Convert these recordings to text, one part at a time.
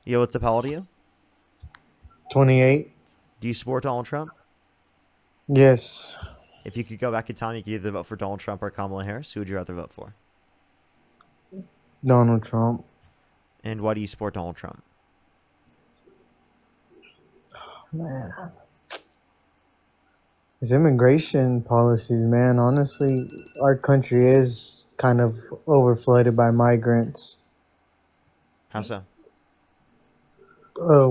Yo, what's up? How old are you? 28. Do you support Donald Trump? Yes. If you could go back in time, you could either vote for Donald Trump or Kamala Harris. Who would you rather vote for? Donald Trump. And why do you support Donald Trump? Man. His immigration policies, man. Honestly, our country is kind of overflooded by migrants. How so?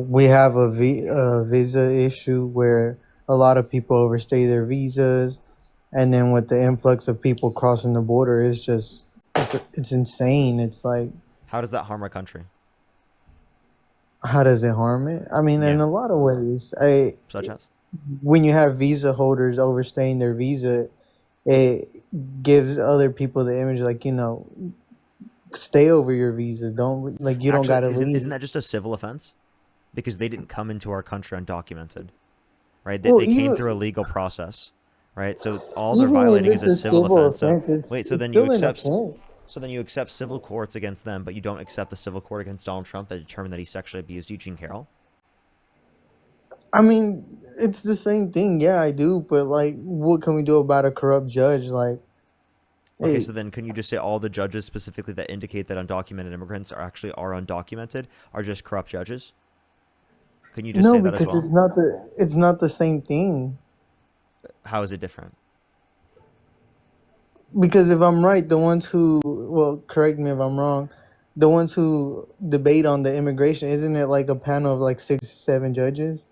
We have a visa issue where a lot of people overstay their visas. And then with the influx of people crossing the border, it's insane. It's like, How does that harm our country? how does it harm it? I mean, in Yeah, a lot of ways. such as? When you have visa holders overstaying their visa, it gives other people the image like, stay over your visa. Don't, like, you don't Actually, gotta isn't leave. that just a civil offense? Because they didn't come into our country undocumented, right? They, Well, they came through a legal process, right? So all they're even if violating is it's a a civil civil offense. So offense, wait, it's still an offense. so then you accept civil courts against them, but you don't accept the civil court against Donald Trump that determined that he sexually abused Eugene Carroll. I mean, it's the same thing. Yeah, I do, but like, what can we do about a corrupt judge? Like, Okay, hey, so then can you just say all the judges specifically that indicate that undocumented immigrants are undocumented are just corrupt judges? Can you just no, say that as because well? it's not the same thing. How is it different? Because if I'm right, the ones who, well, correct me if I'm wrong, the ones who debate on the immigration, isn't it like a panel of like 6, 7 judges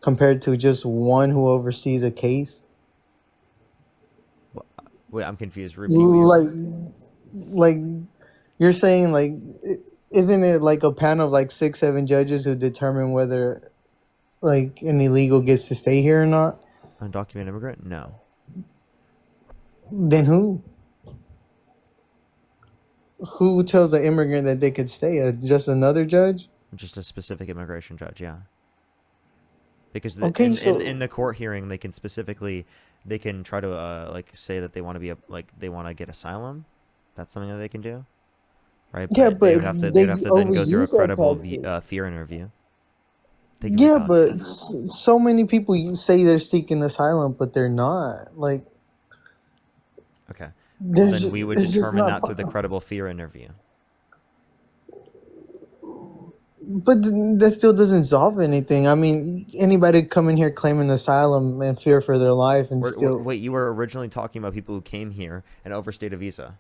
compared to just one who oversees a case? Wait, I'm confused. Repeat what you're. Like you're saying, like, isn't it like a panel of like 6, 7 judges who determine whether like an illegal gets to stay here or not? Undocumented immigrant? No. Then who? Who tells an immigrant that they could stay? Just another judge? Just a specific immigration judge, yeah. Because Okay, in so the court hearing, they can specifically they can try to like say that they want to be they want to get asylum. That's something that they can do, right? yeah, But but they they would have to then go through a overuse that credible tactic. fear interview. Thank you for Yeah, college. but so many people say they're seeking asylum, but they're not. Like, Okay. Well, there's then we would it's just determine not. that through the credible fear interview. But that still doesn't solve anything. I mean, anybody come in here claiming asylum and fear for their life, and still. Wait, you were originally talking about people who came here and overstayed a visa.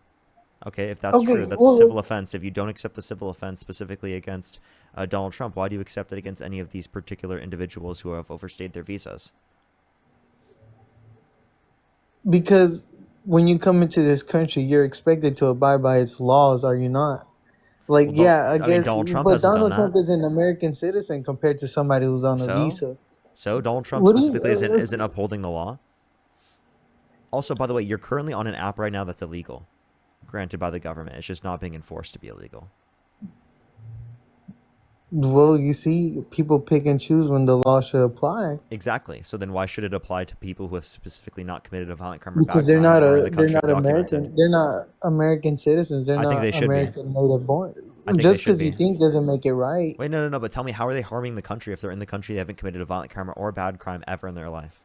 Okay, if that's true, Okay, that's a civil well, offense. If you don't accept the civil offense specifically against Donald Trump, why do you accept it against any of these particular individuals who have overstayed their visas? because when you come into this country, you're expected to abide by its laws, are you not? Like, Well, yeah, I I mean, guess, Donald Trump but hasn't done Donald that. Trump is an American citizen compared to somebody who's on a So, visa. Donald Trump What do specifically you, isn't upholding the law. Also, by the way, you're currently on an app right now that's illegal, granted by the government. It's just not being enforced to be illegal. well, you see, people pick and choose when the law should apply Exactly. So then why should it apply to people who have specifically not committed a violent crime or because bad crime and are in the they're country not undocumented? American. They're not American citizens. They're I think they not should be. American native born. I think they Just should because you be. think doesn't make it right. Wait, no. But tell me, how are they harming the country if they're in the country they haven't committed a violent crime or bad crime ever in their life?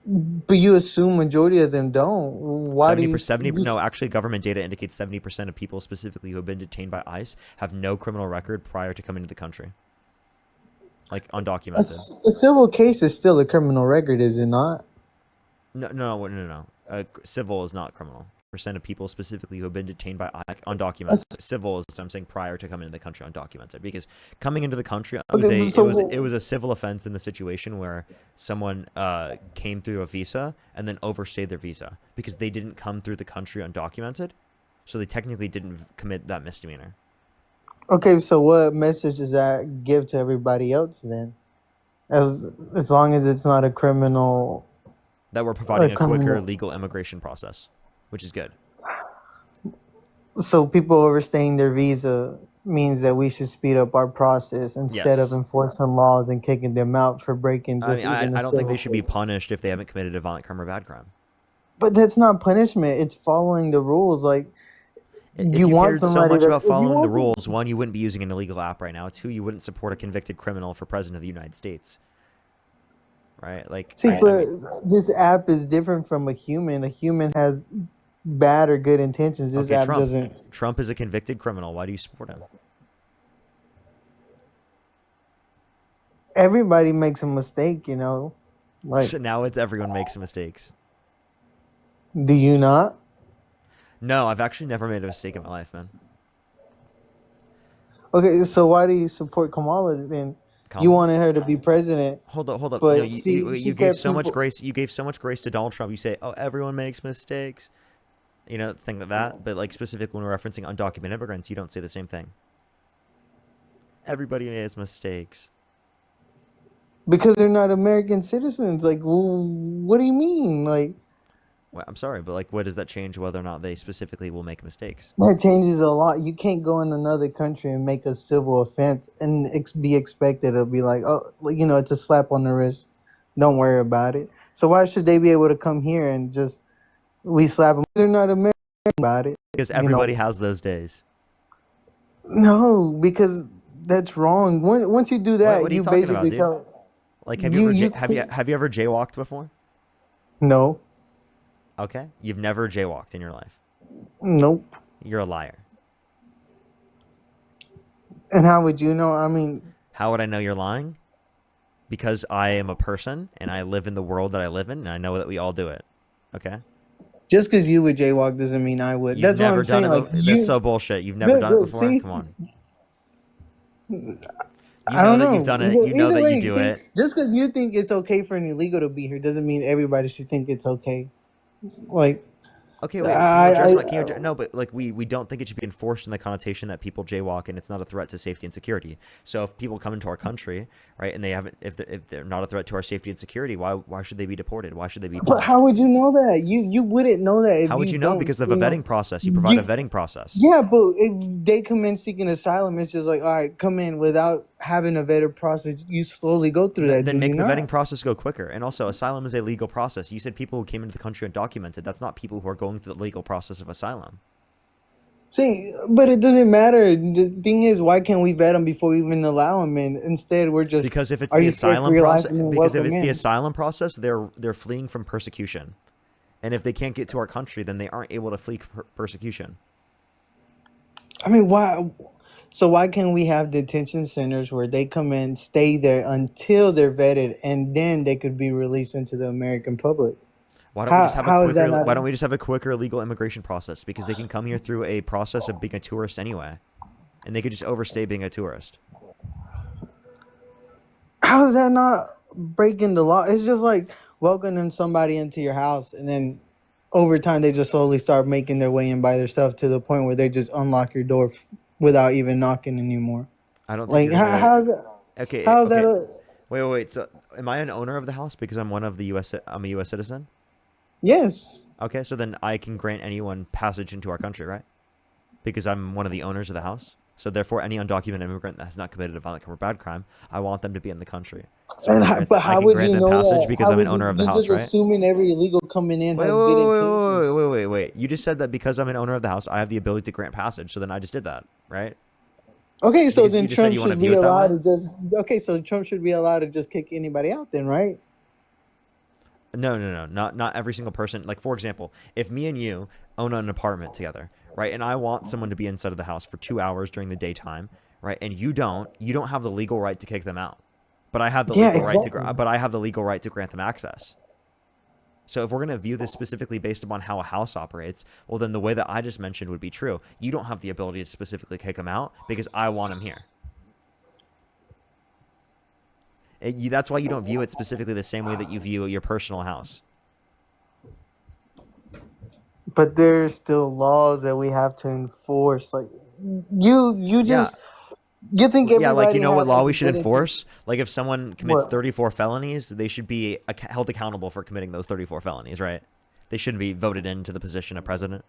But you assume majority of them don't. Why do 70%, 70, you? no, actually, government data indicates 70% of people specifically who have been detained by ICE have no criminal record prior to coming to the country, like undocumented. A civil case is still a criminal record, is it not? No. Civil is not criminal. Percent of people specifically who have been detained by A undocumented. Civil is I'm saying prior to coming into the country undocumented because coming into the country okay, it was a civil offense in the situation where someone came through a visa and then overstayed their visa because they didn't come through the country undocumented, so they technically didn't commit that misdemeanor. okay, so what message does that give to everybody else then? As long as it's not That we're a providing a quicker criminal. legal immigration process, which is good. So people overstaying their visa means that we should speed up our process instead of Yes. enforcing laws and kicking them out for breaking I mean, just even a I don't think they civil should be case. punished if they haven't committed a violent crime or bad crime. But that's not punishment. It's following the rules. Like, If You you want cared so somebody much to about if you following the want rules, one, you wouldn't be using an illegal app right now. Two, you wouldn't support a convicted criminal for president of the United States, right? Like, see, I but mean, this app is different from a human. A human has bad or good intentions. This okay, app Trump. doesn't. Trump is a convicted criminal. Why do you support him? Everybody makes a mistake, you know. Like, So now it's everyone makes mistakes. do you not? No, I've actually never made a mistake in my life, man. Okay, so why do you support Kamala then? You Kamala? wanted her to be president, Hold up, hold up. No, but you, you she you gave kept so much people. grace. You gave so much grace to Donald Trump. You say, "Oh, everyone makes mistakes," thing like that. But like specific when we're referencing undocumented immigrants, you don't say the same thing. Everybody makes mistakes. Because they're not American citizens. Like, what do you mean? Like, Well, I'm sorry, but like, what does that change whether or not they specifically will make mistakes? that changes a lot. You can't go in another country and make a civil offense and be expected to be like, oh, like, you know, it's a slap on the wrist. Don't worry about it. So why should they be able to come here and just we slap them? They're not American about it. Because You everybody know, has those days. no, because that's wrong. Once you do What that, are you you talking about, basically dude? tell Like, you have you ever jaywalked before? no, Okay, you've never jaywalked in your life. nope. You're a liar. And how would you know? I mean, How would I know you're lying? Because I am a person and I live in the world that I live in, and I know that we all do it. Okay. just because you would jaywalk doesn't mean I would. You've That's what never I'm done saying. it. Like That's you, so bullshit. You've never look, done it look, before. see, Come on. You I know don't that you've know. done it. You know Either that you way, do see, it. just because you think it's okay for an illegal to be here doesn't mean everybody should think it's okay. Like, Okay, wait. Can you address I, my? No, but like we don't think it should be enforced in the connotation that people jaywalk and it's not a threat to safety and security. So if people come into our country, right, and they haven't, if they're not a threat to our safety and security, why should they be deported? Why should they be but how punished? would you know that? You wouldn't know that if How would you you know? don't, Because of a you know, vetting process. You provide a you. vetting process. Yeah, but if they come in seeking asylum, it's just like, all right, come in without having a vetted process. You slowly go through that, do Then you make the vetting not? process go quicker. And also, asylum is a legal process. You said people who came into the country undocumented. That's not people who are going through the legal process of asylum. See, but it doesn't matter. The thing is, why can't we vet them before we even allow them in? Instead, we're just, Because if it's are the you scared for asylum your life? process, And then because if welcome it's the in. asylum process, they're fleeing from persecution. And if they can't get to our country, then they aren't able to flee persecution. I mean, why? So why can't we have detention centers where they come in, stay there until they're vetted, and then they could be released into the American public? How is that not? Why don't we just have a quicker legal immigration process? Because they can come here through a process of being a tourist anyway. And they could just overstay being a tourist. How is that not breaking the law? It's just like welcoming somebody into your house, and then over time they just slowly start making their way in by themselves to the point where they just unlock your door without even knocking anymore. I don't think Like you're gonna. how's that? Okay, How's that? okay. Wait. So, am I an owner of the house because I'm one of the U.S. I'm a U.S. citizen? Yes. Okay, so then I can grant anyone passage into our country, right? Because I'm one of the owners of the house. So therefore, any undocumented immigrant that has not committed a violent crime or bad crime, I want them to be in the country. So But I how can would grant you them know passage that? because How I'm an would you? owner of the You're house, just right? assuming every illegal coming in has good intentions. Wait. You just said that because I'm an owner of the house, I have the ability to grant passage. So then I just did that, right? Okay, so Because then you just said Trump you want to should view be it that allowed way. to just. Okay, so Trump should be allowed to just kick anybody out, then, right? No. Not every single person. Like, for example, if me and you own an apartment together, right, and I want someone to be inside of the house for 2 hours during the daytime, right, and you don't have the legal right to kick them out, but I have the Yeah, legal right exactly. to grant them access. So if we're going to view this specifically based upon how a house operates, well, then the way that I just mentioned would be true. You don't have the ability to specifically kick them out because I want them here. That's why you don't view it specifically the same way that you view your personal house. But there's still laws that we have to enforce. Like you Yeah, just you think yeah, like you everybody know what has law like we a should good intention. enforce? Like if someone commits What? 34 felonies, they should be held accountable for committing those 34 felonies, right? They shouldn't be voted into the position of president.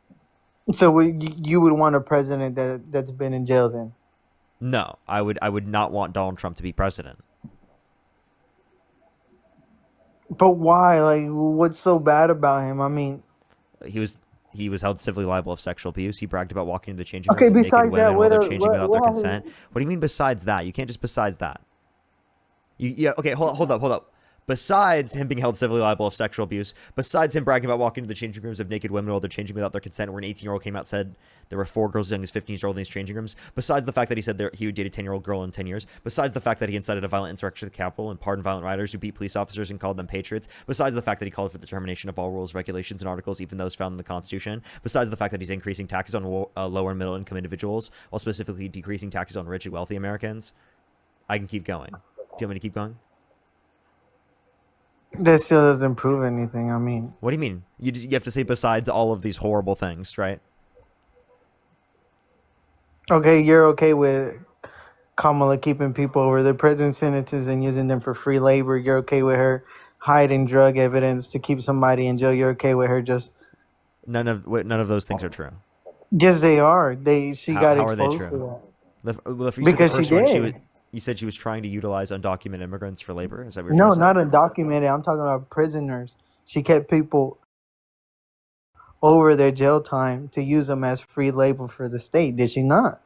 So you would want a president that's been in jail then? No, I would not want Donald Trump to be president. But why? Like, what's so bad about him? I mean, He was he was held civilly liable of sexual abuse. He bragged about walking into the changing rooms Okay, of naked besides that, women while they're what changing without their what consent. happened? What do you mean besides that? You can't just besides that. Yeah, okay, hold up. Besides him being held civilly liable of sexual abuse, besides him bragging about walking into the changing rooms of naked women while they're changing without their consent, where an 18-year-old came out and said there were 4 girls as young as 15-years-old in these changing rooms, besides the fact that he said he would date a 10-year-old girl in 10 years, besides the fact that he incited a violent insurrection at the Capitol and pardoned violent rioters who beat police officers and called them patriots, besides the fact that he called for the termination of all rules, regulations, and articles, even those found in the Constitution, besides the fact that he's increasing taxes on lower and middle-income individuals, while specifically decreasing taxes on rich and wealthy Americans. I can keep going. Do you want me to keep going? That still doesn't prove anything. I mean, What do you mean? You have to say besides all of these horrible things, right? okay, you're okay with Kamala keeping people over their prison sentences and using them for free labor. You're okay with her hiding drug evidence to keep somebody in jail. You're okay with her just None of those things are true. yes, they are. She got How are they exposed true? for that You said the because she first one did. you said she was trying to utilize undocumented immigrants for labor. Is that what you're trying No, to say? not undocumented. I'm talking about prisoners. She kept people over their jail time to use them as free labor for the state. Did she not?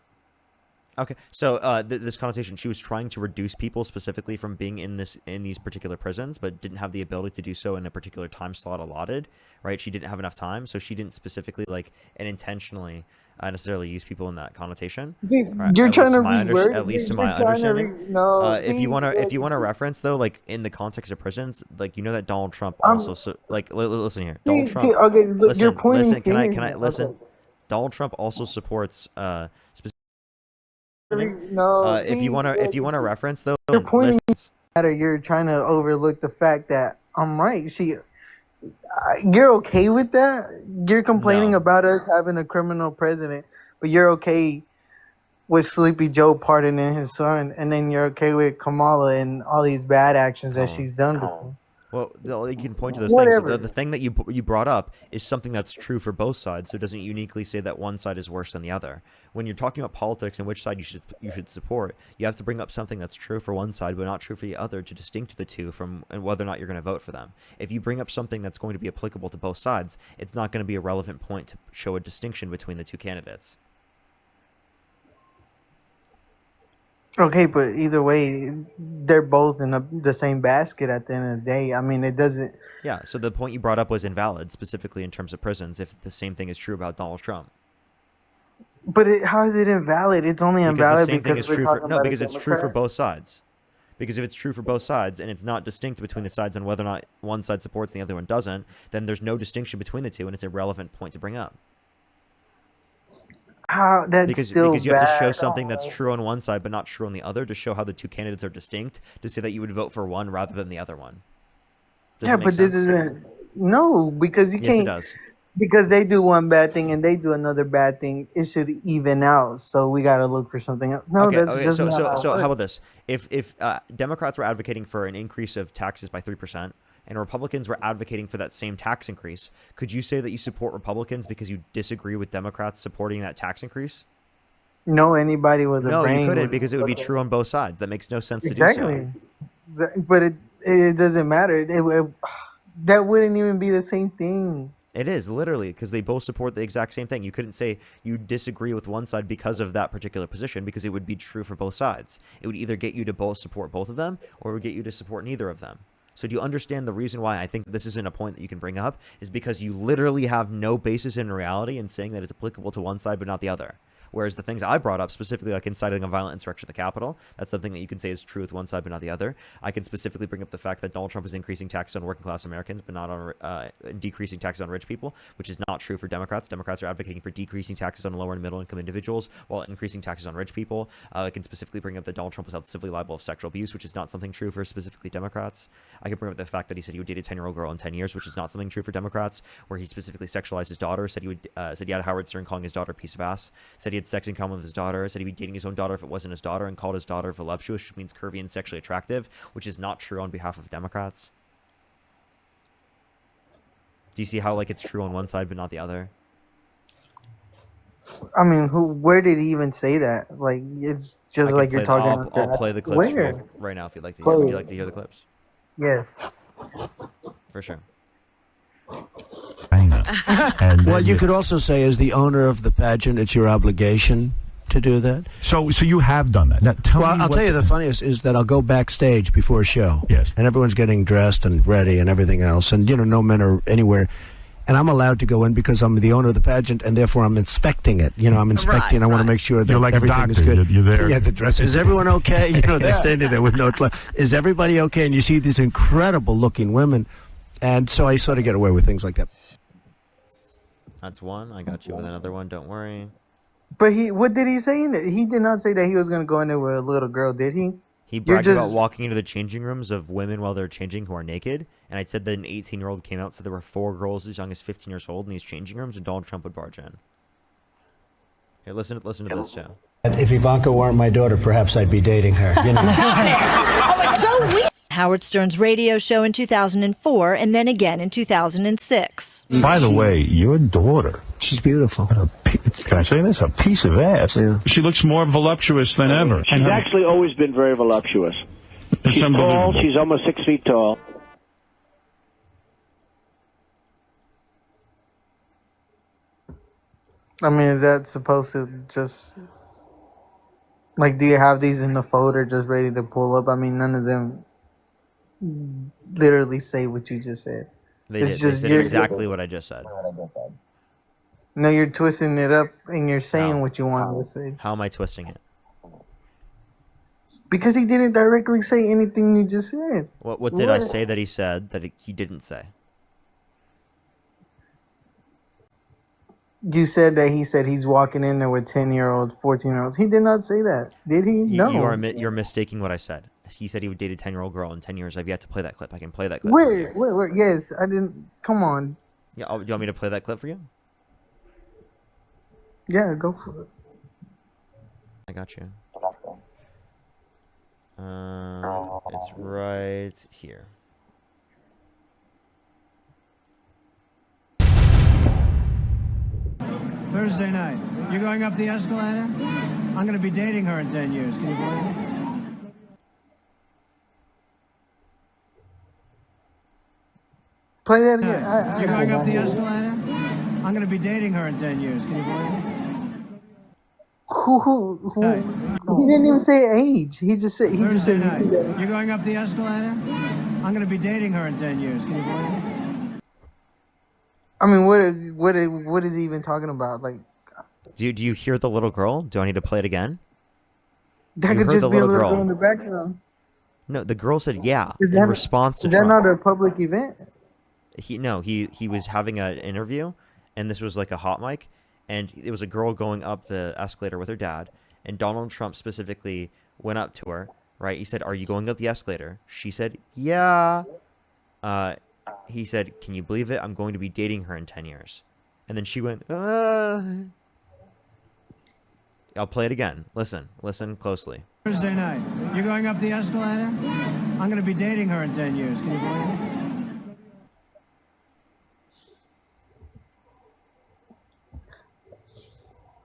Okay, so this connotation, she was trying to reduce people specifically from being in these particular prisons, but didn't have the ability to do so in a particular time slot allotted, right? She didn't have enough time, so she didn't specifically and intentionally necessarily use people in that connotation. See, Right? you're trying to At reword. least to You're my trying to understanding. no. If you See, wanna if look, you wanna reference though, like in the context of prisons, like you know that Donald Trump I'm also listen here, Donald see. Trump. Okay, look, you're pointing Listen. Can I fingers. listen? Okay, Donald Trump also supports no. See, if you wanna reference though, you're pointing listen. at her. You're trying to overlook the fact that I'm right. You're okay with that? You're complaining No. about us having a criminal president, but you're okay with Sleepy Joe pardoning his son, and then you're okay with Kamala and all these bad actions that Colin. she's done before. Well, you can point to those things. The Whatever. thing that you brought up is something that's true for both sides, so it doesn't uniquely say that one side is worse than the other. When you're talking about politics and which side you should support, you have to bring up something that's true for one side but not true for the other to distinct the two from whether or not you're going to vote for them. If you bring up something that's going to be applicable to both sides, it's not going to be a relevant point to show a distinction between the two candidates. Okay, but either way, they're both in the same basket at the end of the day. I mean, it doesn't. Yeah, so the point you brought up was invalid, specifically in terms of prisons, if the same thing is true about Donald Trump. But how is it invalid? It's only Because the invalid same thing because is we're true for talking no, about a because it's true for Democrat. both sides. Because if it's true for both sides and it's not distinct between the sides on whether or not one side supports and the other one doesn't, then there's no distinction between the two, and it's a relevant point to bring up. How that's still Because you have to show bad. something that's true on one side but not true on the other to show how the two candidates are distinct, to say that you would vote for one rather than the other one. Does Yeah, it make but this sense? isn't. No, because you Yes, it can't. does. Because they do one bad thing and they do another bad thing, it should even out. So we got to look for something else. No, that's Okay. just not how it So how works. about this? If Democrats were advocating for an increase of taxes by 3%, and Republicans were advocating for that same tax increase, could you say that you support Republicans because you disagree with Democrats supporting that tax increase? No, anybody with a No, you brain couldn't, would. because it would be true on both sides. That makes no sense to do so. Exactly. But it doesn't matter. That wouldn't even be the same thing. It is, literally, because they both support the exact same thing. You couldn't say you disagree with one side because of that particular position, because it would be true for both sides. It would either get you to both support both of them, or it would get you to support neither of them. So do you understand the reason why I think this isn't a point that you can bring up? Is because you literally have no basis in reality in saying that it's applicable to one side but not the other. Whereas the things I brought up, specifically like inciting a violent insurrection at the Capitol, that's something that you can say is true with one side but not the other. I can specifically bring up the fact that Donald Trump is increasing taxes on working class Americans but not on decreasing taxes on rich people, which is not true for Democrats. Democrats are advocating for decreasing taxes on lower and middle income individuals while increasing taxes on rich people. I can specifically bring up that Donald Trump was held civilly liable of sexual abuse, which is not something true for specifically Democrats. I can bring up the fact that he said he would date a 10-year-old girl in 10 years, which is not something true for Democrats, where he specifically sexualized his daughter, said he had Howard Stern calling his daughter a piece of ass, said he had sex in common with his daughter, said he'd be dating his own daughter if it wasn't his daughter, and called his daughter voluptuous, which means curvy and sexually attractive, which is not true on behalf of Democrats. Do you see how it's true on one side but not the other? I mean, where did he even say that? Like, it's just I can like you're play. talking I'll play the clips for you Where? right now if you'd like to hear. Would you Play. like to hear the clips? Yes. For sure. Banger. And Well, you could also say, as the owner of the pageant, it's your obligation to do that. So you have done that. Now, tell me I'll what tell you the funniest is that I'll go backstage before a show. Yes. And everyone's getting dressed and ready and everything else. And, no men are anywhere. And I'm allowed to go in because I'm the owner of the pageant, and therefore I'm inspecting it. I'm inspecting. I want to make sure that You're like a everything is doctor. good. You're there. Yeah, the dress. Is everyone okay? They're standing there with no clothes. Is everybody okay? And you see these incredible-looking women. And so I sort of get away with things like that. That's one. I got you with another one. Don't worry. But what did he say? He did not say that he was going to go in there with a little girl, did he? He bragged about walking into the changing rooms of women while they're changing who are naked. And I said that an 18-year-old came out, said there were 4 girls as young as 15 years old in these changing rooms, and Donald Trump would barge in. Here, listen to this, Joe. If Ivanka weren't my daughter, perhaps I'd be dating her. Stop it! Oh, it's so weird. Howard Stern's radio show in 2004 and then again in 2006. By the way, your daughter. She's beautiful. Can I say this? A piece of ass. Yeah. She looks more voluptuous than ever. She's actually always been very voluptuous. It's She's tall. unbelievable. She's almost 6 feet tall. I mean, is that supposed to just... Like, do you have these in the folder just ready to pull up? I mean, none of them literally say what you just said. They It's did. just They said exactly what I just said. No, you're twisting it up and you're saying How? what you wanted to say. How am I twisting it? Because he didn't directly say anything you just said. What did I say that he said that he didn't say? You said that he said he's walking in there with 10-year-olds, 14-year-olds. He did not say that. Did he? No. You're mistaking what I said. He said he would date a 10-year-old girl in 10 years. I've yet to play that clip. I can play that clip. Wait. Yes, I didn't. Come on. Yeah, do you want me to play that clip for you? Yeah, go for it. I got you. It's right here. Thursday night. You're going up the escalator? I'm going to be dating her in 10 years. Can you believe it? Play that again. You're going up the escalator? I'm going to be dating her in 10 years. Can you believe it? Who? He didn't even say age. He just said. Thursday night. You're going up the escalator? I'm going to be dating her in 10 years. Can you believe it? I mean, what is he even talking about? Like, Do you hear the little girl? Do I need to play it again? that You could heard just the be a little little girl. girl in the background. No, the girl said yeah Is in that- response to Is that Trump. not a public event? He was having an interview, and this was like a hot mic, and it was a girl going up the escalator with her dad, and Donald Trump specifically went up to her, right? He said, "Are you going up the escalator?" She said, "Yeah." He said, "Can you believe it? I'm going to be dating her in 10 years." And then she went, I'll play it again. Listen closely. Thursday night. You're going up the escalator? I'm going to be dating her in 10 years. Can you believe it?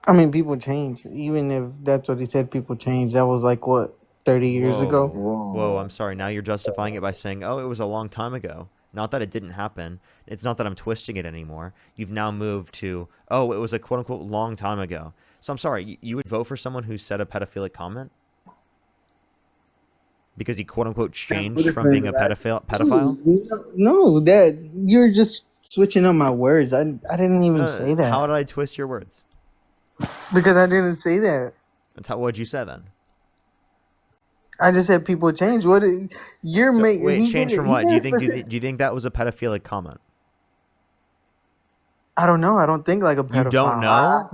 I mean, people change. Even if that's what he said, people change. That was like, what, 30 years ago? Whoa, I'm sorry. Now you're justifying it by saying, oh, it was a long time ago. Not that it didn't happen. It's not that I'm twisting it anymore. You've now moved to, oh, it was a quote-unquote long time ago. So I'm sorry. You would vote for someone who said a pedophilic comment? Because he quote-unquote changed from being a pedophile? No, that you're just switching up my words. I didn't even say that. How did I twist your words? Because I didn't say that. What'd you say then? I just said people change. You're making? Wait, change from what? Do you think that was a pedophilic comment? I don't know. I don't think like a pedophile. You don't know?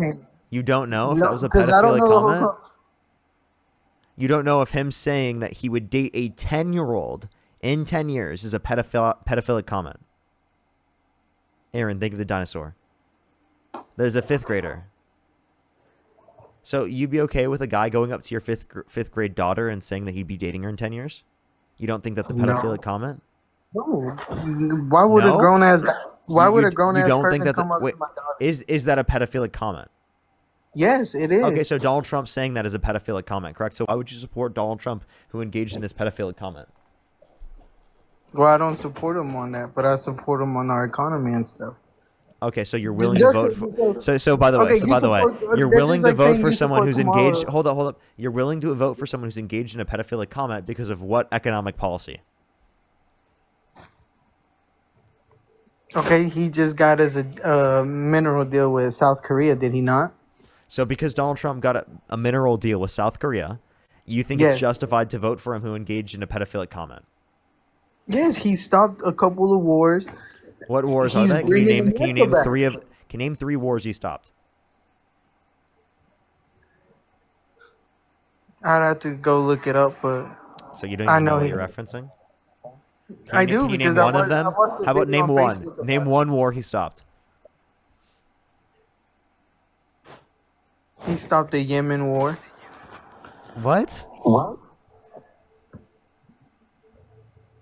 You don't know if that was a pedophilic comment? You don't know if him saying that he would date a 10-year-old in 10 years is a pedophilic comment. Aaron, think of the dinosaur. That is a 5th grader. So you'd be okay with a guy going up to your fifth grade daughter and saying that he'd be dating her in 10 years? You don't think that's a pedophilic comment? No. Why would a grown ass? Why would a grown ass person come up to my daughter? Is that a pedophilic comment? Yes, it is. Okay, so Donald Trump saying that is a pedophilic comment, correct? So why would you support Donald Trump who engaged in this pedophilic comment? Well, I don't support him on that, but I support him on our economy and stuff. Okay, so you're willing to vote for. So by the way, you're willing to vote for someone who's engaged. Hold up. You're willing to vote for someone who's engaged in a pedophilic comment because of what economic policy? Okay, he just got us a mineral deal with South Korea, did he not? So because Donald Trump got a mineral deal with South Korea, you think Yes. it's justified to vote for him who engaged in a pedophilic comment? Yes, he stopped a couple of wars. What wars are He's they? Can you bringing name? Can you America name back. Can you name 3 wars he stopped? I'd have to go look it up, but So you don't I even know know what he- you're referencing? I do Can you because name I one of watched- them? I watched the How about video name on one? Facebook about Name it. one war he stopped. He stopped the Yemen war. What?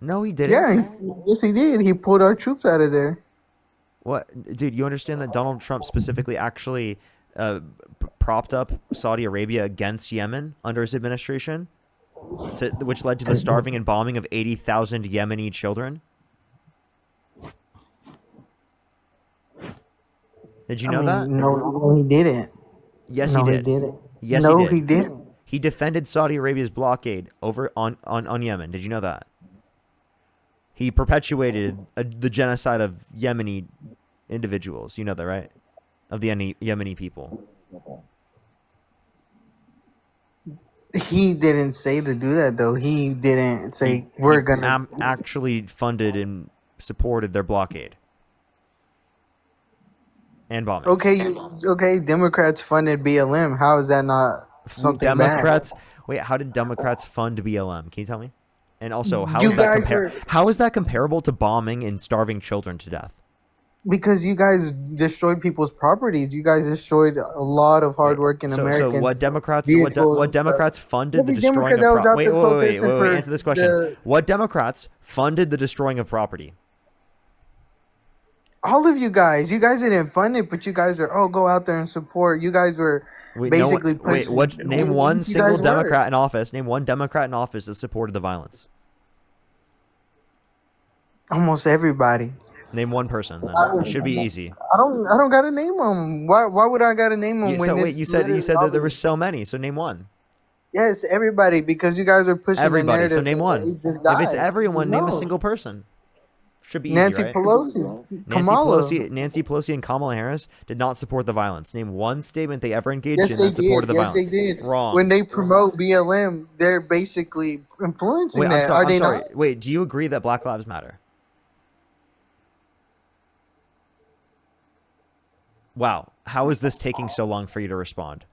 No, he didn't. Yeah, yes, he did. He pulled our troops out of there. What, dude? You understand that Donald Trump specifically actually propped up Saudi Arabia against Yemen under his administration, which led to the starving and bombing of 80,000 Yemeni children? Did you know that? No, he didn't. Yes, No, he he did. didn't. Yes, No, he did. he didn't. He defended Saudi Arabia's blockade over on Yemen. Did you know that? He perpetuated the genocide of Yemeni individuals. You know that, right? Of the Yemeni people. He didn't say to do that, though. He didn't say we're gonna. Actually funded and supported their blockade and bombing. Okay. Democrats funded BLM. How is that not something Democrats. bad? Wait, how did Democrats fund BLM? Can you tell me? And also, how You is that guys how is that comparable to bombing and starving children to death? Because you guys destroyed people's properties. You guys destroyed a lot of hardworking Americans. So what Democrats? vehicles What and Democrats stuff. funded the Every destroying Democrat of that was property? out there protesting Wait. for Answer this question. the- What Democrats funded the destroying of property? All of you guys didn't fund it, but you guys are go out there and support. You guys were basically pushing. Name one You single guys were. Democrat in office. Name one Democrat in office that supported the violence. Almost everybody. Name one person. Then. It should be easy. I don't got to name them. Why would I got to name them when it's You said that there were obvious? so many. So name one. Yes, everybody, because you guys are pushing Everybody. the narrative. So name that one. they just If it's died. everyone, name a No. single person. Should be easy, Nancy right? Pelosi, Kamala. Nancy Pelosi and Kamala Harris did not support the violence. Name one statement they ever engaged Yes, in they that supported did. the Yes, violence. they did. Wrong. When they promote BLM, they're basically influencing Wait, that. I'm Are they sorry. not? Wait, do you agree that Black Lives Matter? Wow. How is this taking so long for you to respond?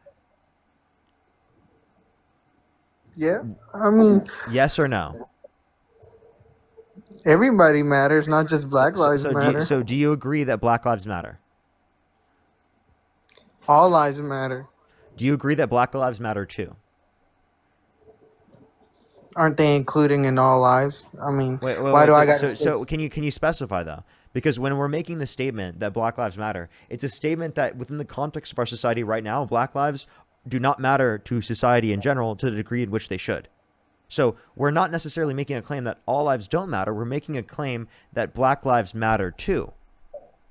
Yeah, I mean, Yes or no? everybody matters, not just Black Lives Matter. Do you agree that Black Lives Matter? All lives matter. Do you agree that Black Lives Matter too? Aren't they including in all lives? I mean, Wait, why do I got so can you specify though? Because when we're making the statement that Black Lives Matter, it's a statement that within the context of our society right now, Black lives do not matter to society in general to the degree in which they should. So we're not necessarily making a claim that all lives don't matter. We're making a claim that Black lives matter too.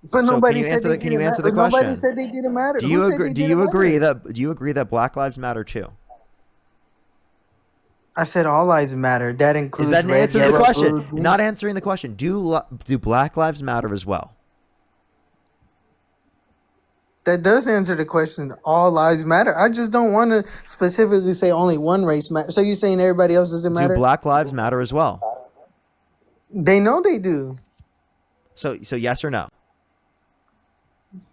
But So nobody can you said answer they the, can you didn't answer matter. the question? Nobody said they didn't matter. Do Who you said agree? they Do you didn't agree matter? that Black lives matter too? I said all lives matter. That includes. Is that an red, answer to the yellow, question? blue, green. You're not answering the question. Do Black lives matter as well? That does answer the question. All lives matter. I just don't want to specifically say only one race matters. So you're saying everybody else doesn't matter? Do Black lives matter as well? They know they do. So yes or no?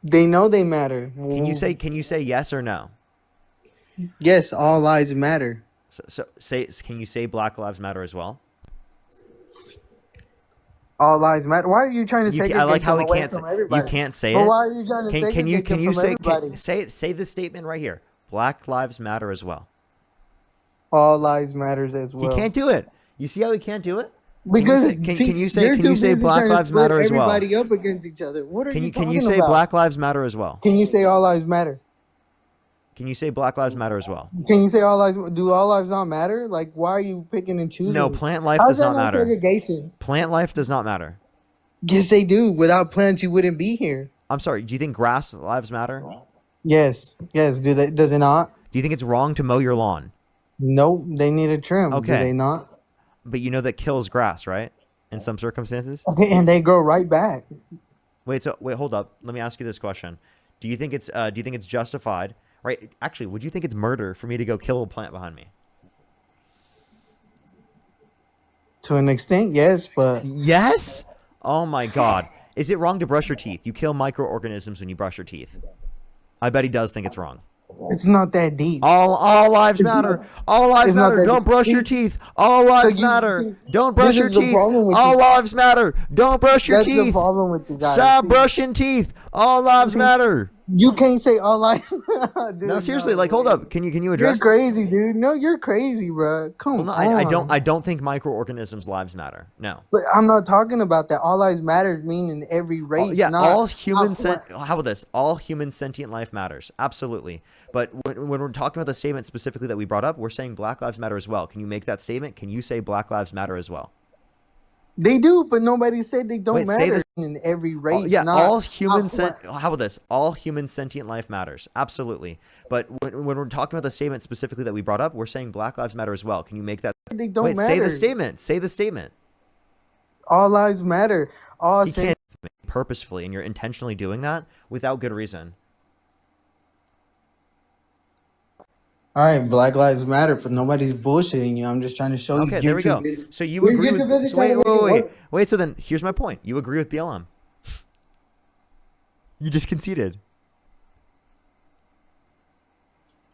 They know they matter. Can you say yes or no? Yes, all lives matter. Can you say Black lives matter as well? All lives matter. Why are you trying to segregate I like how them he away can't. from everybody? You can't say But it. why are you trying to segregate Can them you from everybody? say the statement right here? Black lives matter as well. All lives matters as well. He can't do it. You see how he can't do it? Because Can you say you're too busy Black trying to Lives split Matter as well? Everybody up against each other. What are you Can talking you say about? Black Lives Matter as well? Can you say all lives matter? Can you say Black Lives Matter as well? Can you say all lives? Do all lives not matter? Like, why are you picking and choosing? No, plant life How's does that not matter. segregation? Plant life does not matter. Yes, they do. Without plants, you wouldn't be here. I'm sorry. Do you think grass lives matter? Yes. Yes. Does it not? Do you think it's wrong to mow your lawn? Nope. They need a trim. Do Okay. they not? But you know that kills grass, right? In some circumstances. Okay, and they grow right back. Wait, hold up. Let me ask you this question. Do you think it's justified? Right? Actually, would you think it's murder for me to go kill a plant behind me? To an extent, yes, but Yes? Oh my god. Is it wrong to brush your teeth? You kill microorganisms when you brush your teeth. I bet he does think it's wrong. it's not that deep. All lives matter. All lives it's not matter. that Don't deep. brush See? your teeth. All lives matter. Don't brush this your is the teeth. problem with All you. lives matter. Don't brush your That's the teeth. problem with you guys. Stop See? brushing teeth. All lives matter. You can't say all I. Dude, No, seriously, like, hold up. Can you You're address? crazy, dude. No, you're crazy, bro. Come Well, no, on. I don't think microorganisms' lives matter. No. But I'm not talking about that. All lives matter meaning every race. Yeah, not, all human not- how about this? All human sentient life matters. Absolutely. But when we're talking about the statement specifically that we brought up, we're saying Black Lives Matter as well. Can you make that statement? Can you say Black Lives Matter as well? They do, but nobody said they don't Wait, say matter this- in every race. Yeah, not, all human not- how about this? All human sentient life matters. Absolutely. But when we're talking about the statement specifically that we brought up, we're saying Black Lives Matter as well. Can you make that? They don't Wait, matter. say the statement. Say the statement. All lives matter. All You sen- can't purposefully, and you're intentionally doing that without good reason. All right, Black Lives Matter, but nobody's bullshitting you. I'm just trying to show you. Okay, there you're we too go. busy- So you you're- agree you're with? too busy So trying to make it work. wait. So then, here's my point. You agree with BLM? You just conceded.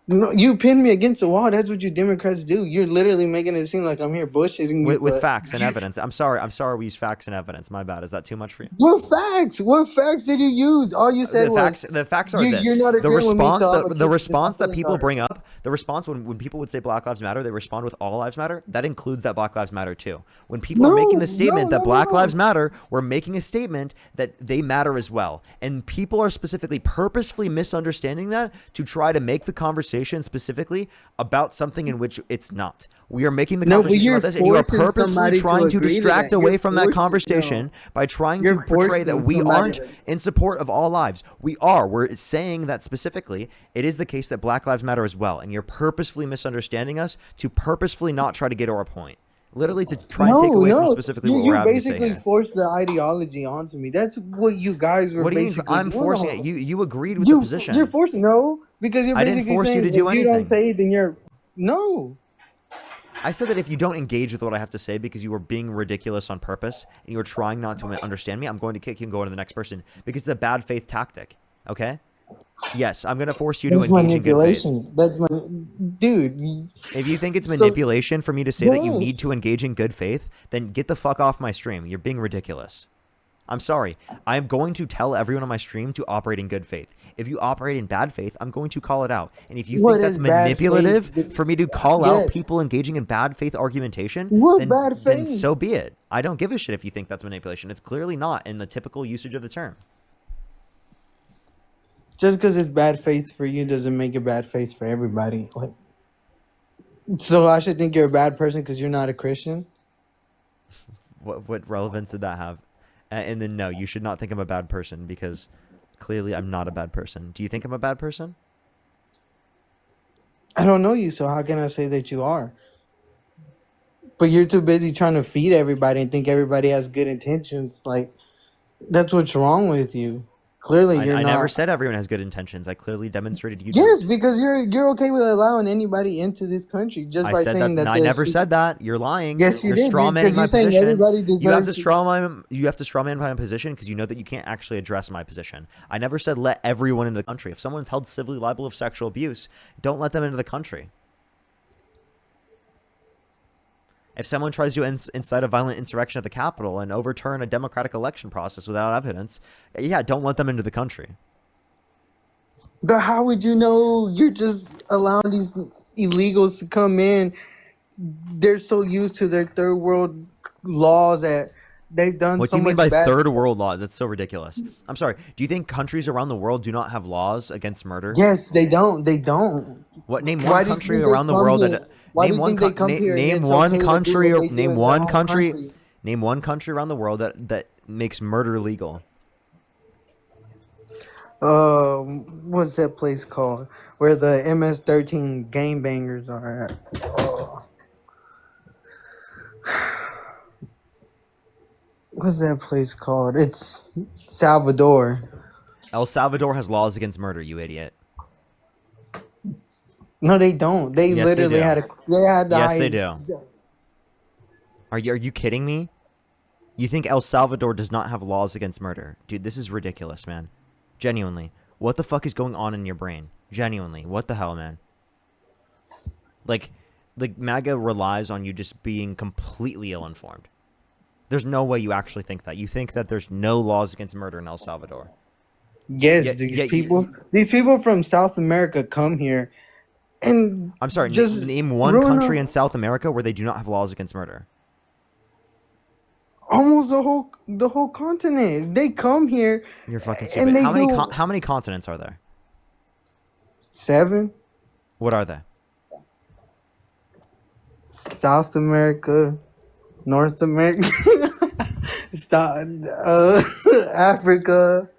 No, you pin me against the wall. That's what you Democrats do. You're literally making it seem like I'm here bullshitting you. With but- facts and evidence. I'm sorry. We use facts and evidence. My bad. Is that too much for you? What facts? What facts did you use? All you said was The facts are this. you're not The agreeing with me, response, so I'm the, gonna the keep response that feeling people sorry. bring up, the response when people would say Black Lives Matter, they respond with all lives matter. That includes that Black Lives Matter too. When people are making the statement that Black Lives Matter, we're making a statement that they matter as well. And people are specifically purposefully misunderstanding that to try to make the conversation specifically about something in which it's not. We are making the No, but conversation you're about this, and you are forcing purposely somebody to trying to agree to distract that. away You're from that forcing- conversation by trying to You're portray that forcing we somebody aren't to- in support of all lives. We are. We're saying that specifically it is the case that Black Lives Matter as well. And you're purposefully misunderstanding us to purposefully not try to get to our point. Literally to try and take away from specifically what we're having to say basically here. forced the ideology onto me. That's what you guys were What do you mean? basically I'm doing forcing all- it. You agreed with the position. You're forcing no, because you're I didn't basically force you saying to do if you anything. don't say it, then you're no. I said that if you don't engage with what I have to say because you were being ridiculous on purpose and you were trying not to understand me, I'm going to kick you and go on to the next person because it's a bad faith tactic. Okay? Yes, I'm going to force you That's to engage in good faith. manipulation. That's my dude. If you think it's So- manipulation for me to say that you need Yes. to engage in good faith, then get the fuck off my stream. You're being ridiculous. I'm sorry. I'm going to tell everyone on my stream to operate in good faith. If you operate in bad faith, I'm going to call it out. And if you What think that's is bad manipulative faith? for me to call out Yes. people engaging in bad faith argumentation, What then, bad then faith? so be it. I don't give a shit if you think that's manipulation. It's clearly not in the typical usage of the term. Just because it's bad faith for you doesn't make it bad faith for everybody. Like, so I should think you're a bad person because you're not a Christian. What relevance did that have? And then no, you should not think I'm a bad person because clearly I'm not a bad person. Do you think I'm a bad person? I don't know you, so how can I say that you are? But you're too busy trying to feed everybody and think everybody has good intentions. Like, that's what's wrong with you. Clearly, you're I not. never said everyone has good intentions. I clearly demonstrated you. Yes, because you're okay with allowing anybody into this country just I by said saying that. I they're never shit- said that. You're lying. Yes, you You're did, straw dude, manning 'cause my you're saying position. everybody You have to deserves- straw man. You have to straw man my position because you know that you can't actually address my position. I never said let everyone into the country. If someone's held civilly liable of sexual abuse, don't let them into the country. If someone tries to incite a violent insurrection at the Capitol and overturn a democratic election process without evidence, yeah, don't let them into the country. But how would you know? You're just allowing these illegals to come in. They're so used to their third world laws that they've done What so do you mean much by bad third stuff. world laws? That's so ridiculous. I'm sorry. Do you think countries around the world do not have laws against murder? Yes, they don't. They don't. What name Why one do you country think they around the come world here? that Why do name you one think they come here and name it's one okay to do country what they do name in one their own country country? name one country around the world that makes murder legal. What's that place called? Where the MS-13 game bangers are at. What's that place called? It's Salvador. El Salvador has laws against murder, you idiot. No, they don't. They Yes, they literally do. had the Yes, they highest. do. Are you kidding me? You think El Salvador does not have laws against murder? Dude, this is ridiculous, man. Genuinely. What the fuck is going on in your brain? Genuinely. What the hell, man? Like MAGA relies on you just being completely ill-informed. There's no way you actually think that. You think that there's no laws against murder in El Salvador. Yes, these people from South America come here and I'm sorry, just name one ruin country in South America where they do not have laws against murder. almost the whole continent. They come here. You're fucking and stupid. they How many continents are there? 7. What are they? South America, North America, Africa,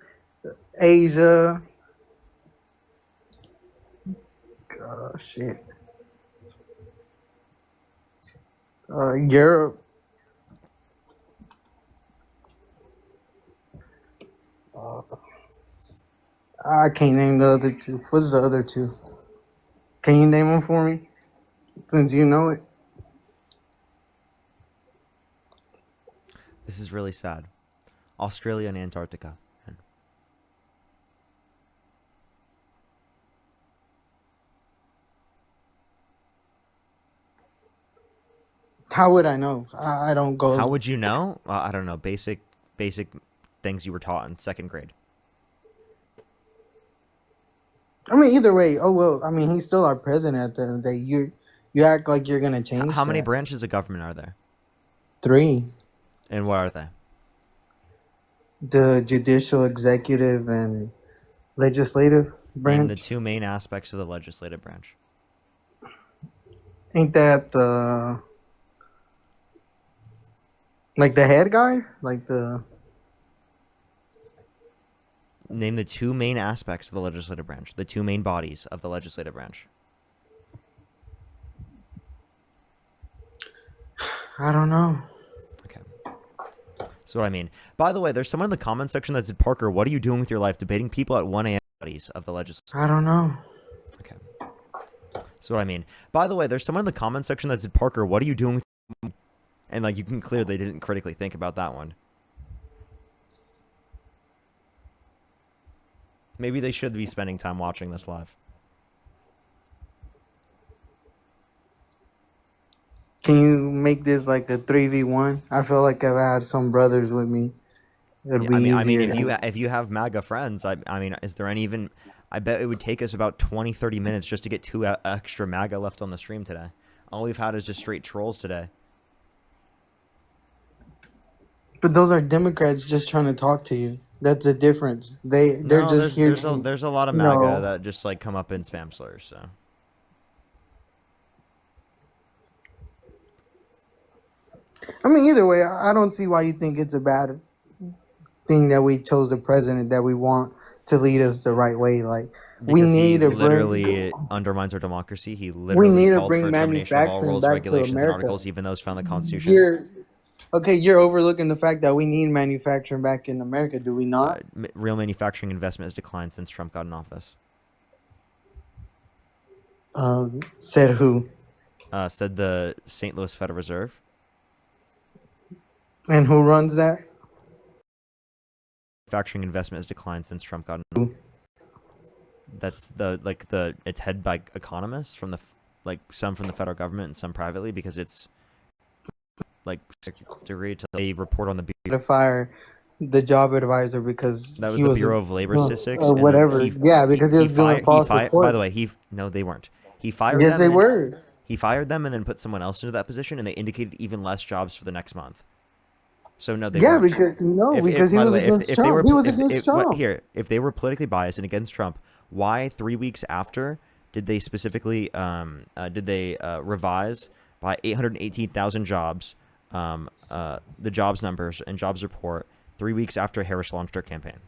Asia. Oh shit. Europe. I can't name the other two. What's the other two? Can you name them for me? Since you know it. This is really sad. Australia and Antarctica. How would I know? I don't go. How would you know? I don't know. Basic things you were taught in 2nd grade. I mean, either way. Oh well. I mean, he's still our president at the end of the day. You act like you're gonna change. How many that. branches of government are there? 3. And what are they? The judicial, executive, and legislative branch. Name the 2 main aspects of the legislative branch. Ain't that the like the head guy? Like the Name the 2 main aspects of the legislative branch. The 2 main bodies of the legislative branch. I don't know. Okay. That's what I mean. By the way, there's someone in the comment section that said, Parker, what are you doing with your life debating people at 1 a.m. bodies of the legislative? I don't know. Okay. That's what I mean. By the way, there's someone in the comment section that said, Parker, what are you doing with... And like you can clearly didn't critically think about that one. Maybe they should be spending time watching this live. Can you make this like a 3v1? I feel like I've had some brothers with me. It'd be I mean, easier. if you have MAGA friends, I mean, is there any even... I bet it would take us about 20-30 minutes just to get 2 extra MAGA left on the stream today. All we've had is just straight trolls today. But those are Democrats just trying to talk to you. That's the difference. They're No, just here. there's a lot of MAGA that just like come up in spam slurs. So I mean, either way, I don't see why you think it's a bad thing that we chose a president that we want to lead us the right way. Like we because need he to literally undermines our democracy. He literally need to called bring for termination of all manufacturing rules, back to regulations, and America. articles, even those found in the Constitution. You're overlooking the fact that we need manufacturing back in America, do we not? Real manufacturing investment has declined since Trump got in office. Said who? Said the St. Louis Federal Reserve. And who runs that? Manufacturing investment has declined since Trump got in. That's it's head by economists from some from the federal government and some privately because it's like degree to a report on the to fire the job advisor because that was he the was Bureau of Labor Statistics or whatever. Because he was doing false reports. By the way, no, they weren't. He fired. Yes, them they were. He fired them and then put someone else into that position, and they indicated even less jobs for the next month. So no, they weren't. Because he was against Trump. He was against Trump. If they were politically biased and against Trump, why 3 weeks after did they specifically revise by 818,000 jobs the jobs numbers and jobs report 3 weeks after Harris launched her campaign?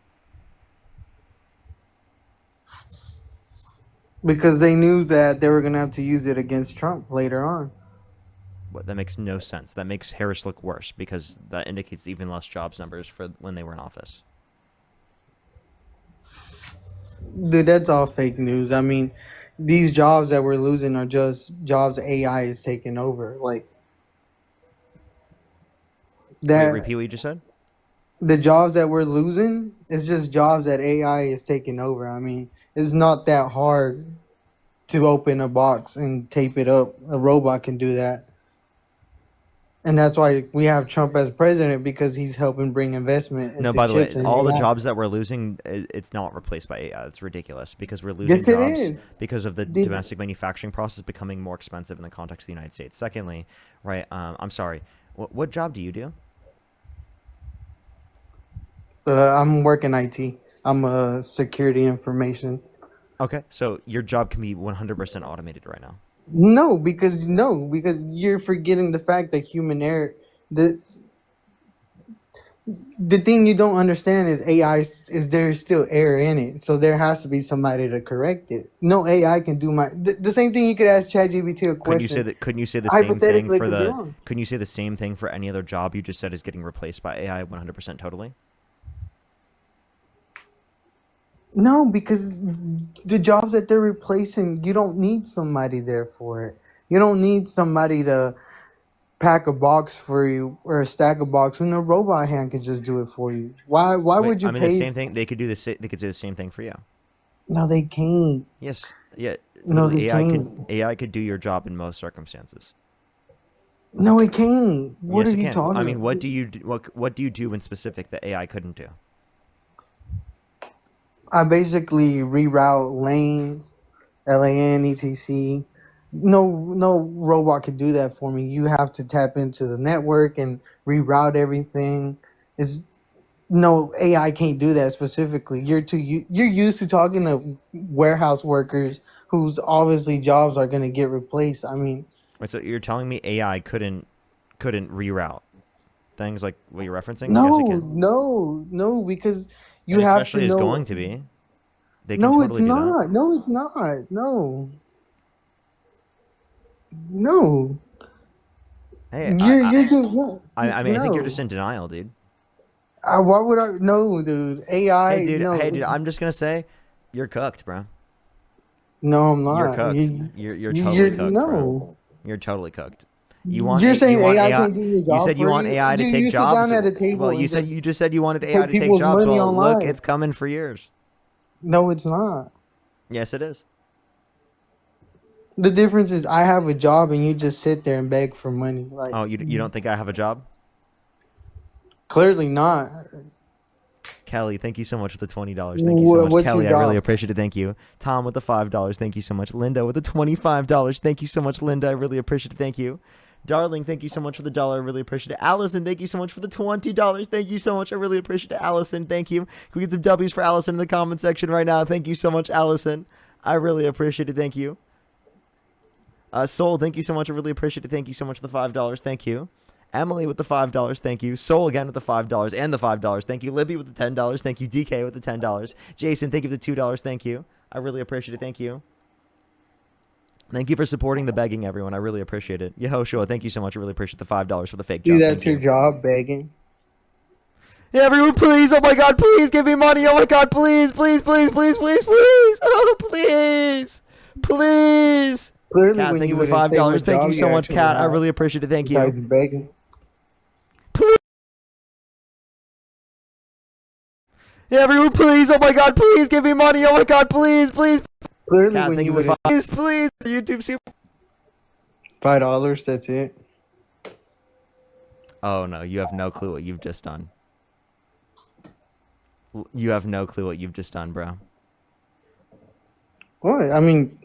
because they knew that they were gonna have to use it against Trump later on. That makes no sense. That makes Harris look worse because that indicates even less jobs numbers for when they were in office. Dude, that's all fake news. I mean, these jobs that we're losing are just jobs AI is taking over. Like Wait, that, repeat what you just said? the jobs that we're losing is just jobs that AI is taking over. I mean, it's not that hard to open a box and tape it up. A robot can do that. And that's why we have Trump as president, because he's helping bring investment No, into by the way, chips and all the AI. jobs that we're losing, it's not replaced by AI. It's ridiculous because we're losing Yes, it jobs is. because of the Did- domestic manufacturing process becoming more expensive in the context of the United States. Secondly, right, I'm sorry, what job do you do? I'm working IT. I'm a security information. Okay, so your job can be 100% automated right now. No, because you're forgetting the fact that human error. The the thing you don't understand is AI is there's still error in it, so there has to be somebody to correct it. No AI can do the same thing. You could ask ChatGPT a question. Couldn't you say the same thing Hypothetically, it for could be the wrong. couldn't you say the same thing for any other job you just said is getting replaced by AI 100% totally? No, because the jobs that they're replacing, you don't need somebody there for it. You don't need somebody to pack a box for you or a stack of box when a robot hand can just do it for you. Why Wait, would you I mean the pay? same thing. They could do they could say the same thing for you. No, they can't. Yes, yeah. No, they Literally, can't. AI could do your job in most circumstances. No, it can't. What Yes, are it you can. I talking mean, what about? do you what do you do in specific that AI couldn't do? I basically reroute lanes, LAN, etc. No robot can do that for me. You have to tap into the network and reroute everything. It's no AI can't do that specifically. You're used to talking to warehouse workers whose obviously jobs are going to get replaced. I mean, Wait, so you're telling me AI couldn't reroute things like what you're referencing? Yes, it no, can, no, because you and have to especially is know. going to be. They can No, it's totally do that. not. No, it's not. No, no. Hey, You're just no. I mean, I think you're just in denial, dude. Why would I? No, dude. AI. Hey, No, dude. I'm just gonna say, you're cooked, bro. no, I'm You're not. cooked. You're totally cooked, bro. No. You're totally cooked. You're You saying want AI AI. can't do your You job said you for want you. AI to take You sit jobs. down at a Well, table and you just said you wanted AI take to take people's jobs. money Well, look, online. it's coming for years. No, it's not. Yes, it is. The difference is I have a job and you just sit there and beg for money. Like Oh, you don't think I have a job? clearly not. Kelly, thank you so much for the $20. Thank you so much, What's your Kelly. I really job? appreciate it. Thank you. Tom with the $5. Thank you so much. Linda with the $25. Thank you so much, Linda. I really appreciate it. Thank you. Darling, thank you so much for the dollar. I really appreciate it. Allison, thank you so much for the $20. Thank you so much. I really appreciate it. Allison, thank you. Can we get some W's for Allison in the comment section right now? Thank you so much, Allison. I really appreciate it. Thank you. Soul, thank you so much. I really appreciate it. Thank you so much for the $5. Thank you. Emily with the $5. Thank you. Soul again with the $5 and the $5. Thank you. Libby with the $10. Thank you. DK with the $10. Jason, thank you for the $2. Thank you. I really appreciate it. Thank you. Thank you for supporting the begging, everyone. I really appreciate it. Yehoshua, thank you so much. I really appreciate the $5 for the fake See, job. that's Thank your you. job, begging. Yeah, everyone, please. Oh my God, please give me money. Oh my God, please, please, please, please, please, please. Oh, please, please. Clearly, Kat, when thank you you for the wouldn't say $5. what Thank you job so you much, actually Kat. I have, really appreciate it. Thank you. besides begging. Yeah, everyone, please. Oh my God, please give me money. Oh my God, please, please. Clearly, Kat, when thank you you for wouldn't please, please. YouTube super. $5, that's it. Oh no, you have no clue what you've just done. You have no clue what you've just done, bro. What? I mean,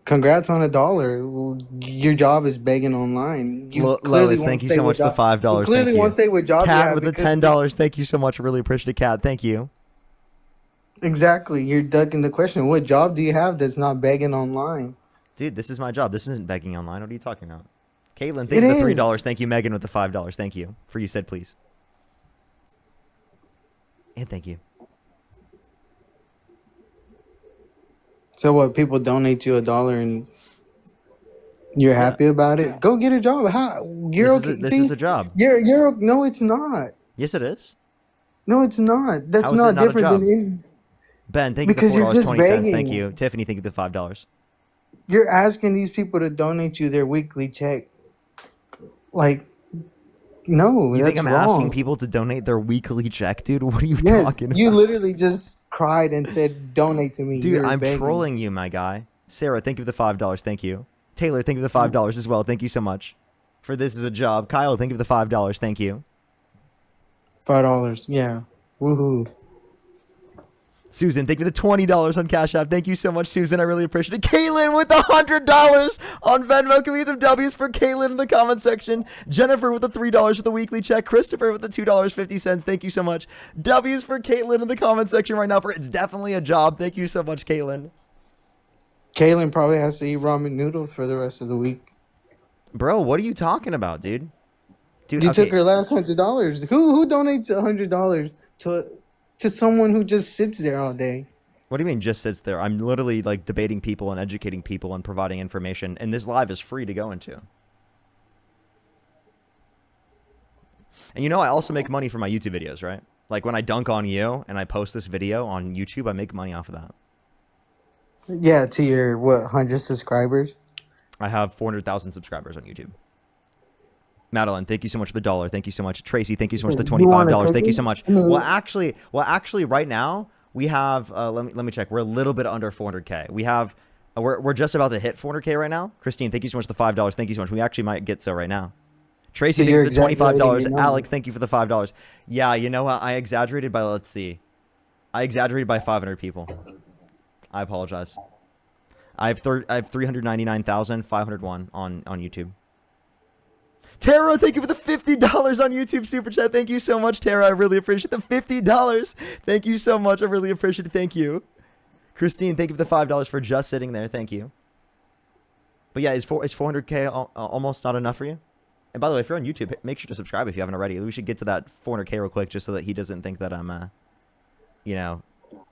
congrats on $1. Your job is begging online. You clearly Lois, won't thank you say so what much for the job. You $5. clearly Thank won't you. say what job you Kat have with the because $10. Thank you so much. I really appreciate it, Kat. Thank you. exactly you're ducking the question. What job do you have that's not begging online? Dude, this is my job. This isn't begging online. What are you talking about? Caitlin, thank It you for the is. $3. Thank you, Megan, with the $5. Thank you for you said please. And thank you. So what? People donate you $1 and you're happy about it? Go get a job. How you're okay? This See, is a job. you're no, it's not. Yes, it is. No, it's not. That's How is it not not a different job? than in, Ben, thank you for because you're just $4.20. Thank begging. you. Tiffany, thank you for the $5. You're asking these people to donate you their weekly check. Like, no, You that's think I'm wrong. asking people to donate their weekly check, dude? What are you Yes, talking about? you literally just cried and said, "Donate to me." Dude, You're I'm begging. trolling you, my guy. Sarah, thank you for the $5. Thank you. Taylor, thank you for the $5 as well. Thank you so much. For this is a job. Kyle, thank you for the $5. Thank you. $5. Yeah. Woohoo. Susan, thank you for the $20 on Cash App. Thank you so much, Susan. I really appreciate it. Caitlin with the $100 on Venmo. Can we get some W's for Caitlin in the comment section? Jennifer with the $3 for the weekly check. Christopher with the $2.50. Thank you so much. W's for Caitlin in the comment section right now for It's Definitely a Job. Thank you so much, Caitlin. Caitlin probably has to eat ramen noodles for the rest of the week. Bro, what are you talking about, dude? Dude, You okay. took her last $100. Who donates $100 to someone who just sits there all day? What do you mean just sits there? I'm literally like debating people and educating people and providing information, and this live is free to go into. And you know, I also make money for my YouTube videos, right? Like when I dunk on you and I post this video on YouTube, I make money off of that. Yeah, to your 100 subscribers. I have 400,000 subscribers on YouTube. Madeline, thank you so much for the $1. Thank you so much. Tracy, thank you so much for the $25. Thank you so much. Well, actually, right now we have. Let me check. We're a little bit under 400K. We have. We're just about to hit 400K right now. Christine, thank you so much for the $5. Thank you so much. We actually might get so right now. Tracy, thank you for the $25. Alex, thank you for the $5. Yeah, you know what? I exaggerated by. Let's see. I exaggerated by 500 people. I apologize. I have 399,501 on YouTube. Tara, thank you for the $50 on YouTube Super Chat. Thank you so much, Tara. I really appreciate the $50. Thank you so much. I really appreciate it. Thank you. Christine, thank you for the $5 for just sitting there. Thank you. But yeah, is 400K almost not enough for you? And by the way, if you're on YouTube, make sure to subscribe if you haven't already. We should get to that 400K real quick just so that he doesn't think that I'm,